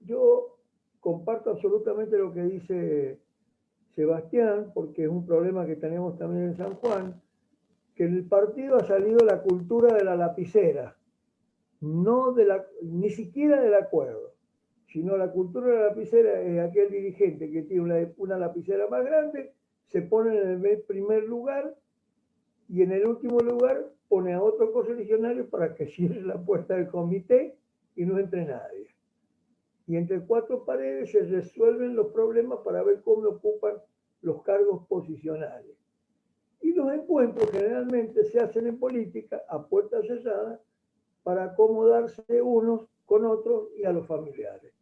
yo comparto absolutamente lo que dice Sebastián, porque es un problema que tenemos también en San Juan, que en el partido ha salido la cultura de la lapicera, ni siquiera del acuerdo, sino la cultura de la lapicera es aquel dirigente que tiene una lapicera más grande, se pone en el primer lugar y en el último lugar pone a otro correligionario para que cierre la puerta del comité y no entre nadie. Y entre cuatro paredes se resuelven los problemas para ver cómo ocupan los cargos posicionales. Y los encuentros generalmente se hacen en política a puertas cerradas para acomodarse unos con otros y a los familiares.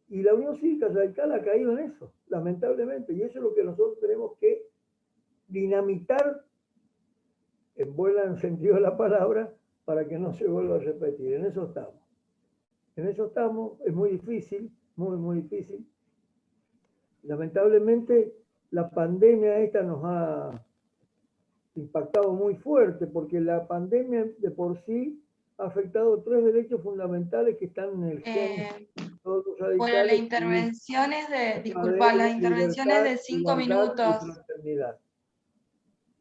Y la Unión Cívica Radical ha caído en eso, lamentablemente. Y eso es lo que nosotros tenemos que dinamitar, en buen sentido de la palabra, para que no se vuelva a repetir. En eso estamos. En eso estamos. Es muy difícil, muy, muy difícil. Lamentablemente, la pandemia esta nos ha impactado muy fuerte, porque la pandemia de por sí ha afectado 3 derechos fundamentales que están en el gen. Bueno, la intervención es de 5 minutos.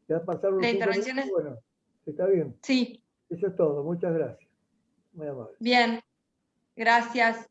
Ya pasaron los 5 minutos, bueno, está bien. Sí. Eso es todo, muchas gracias. Muy amable. Bien, gracias.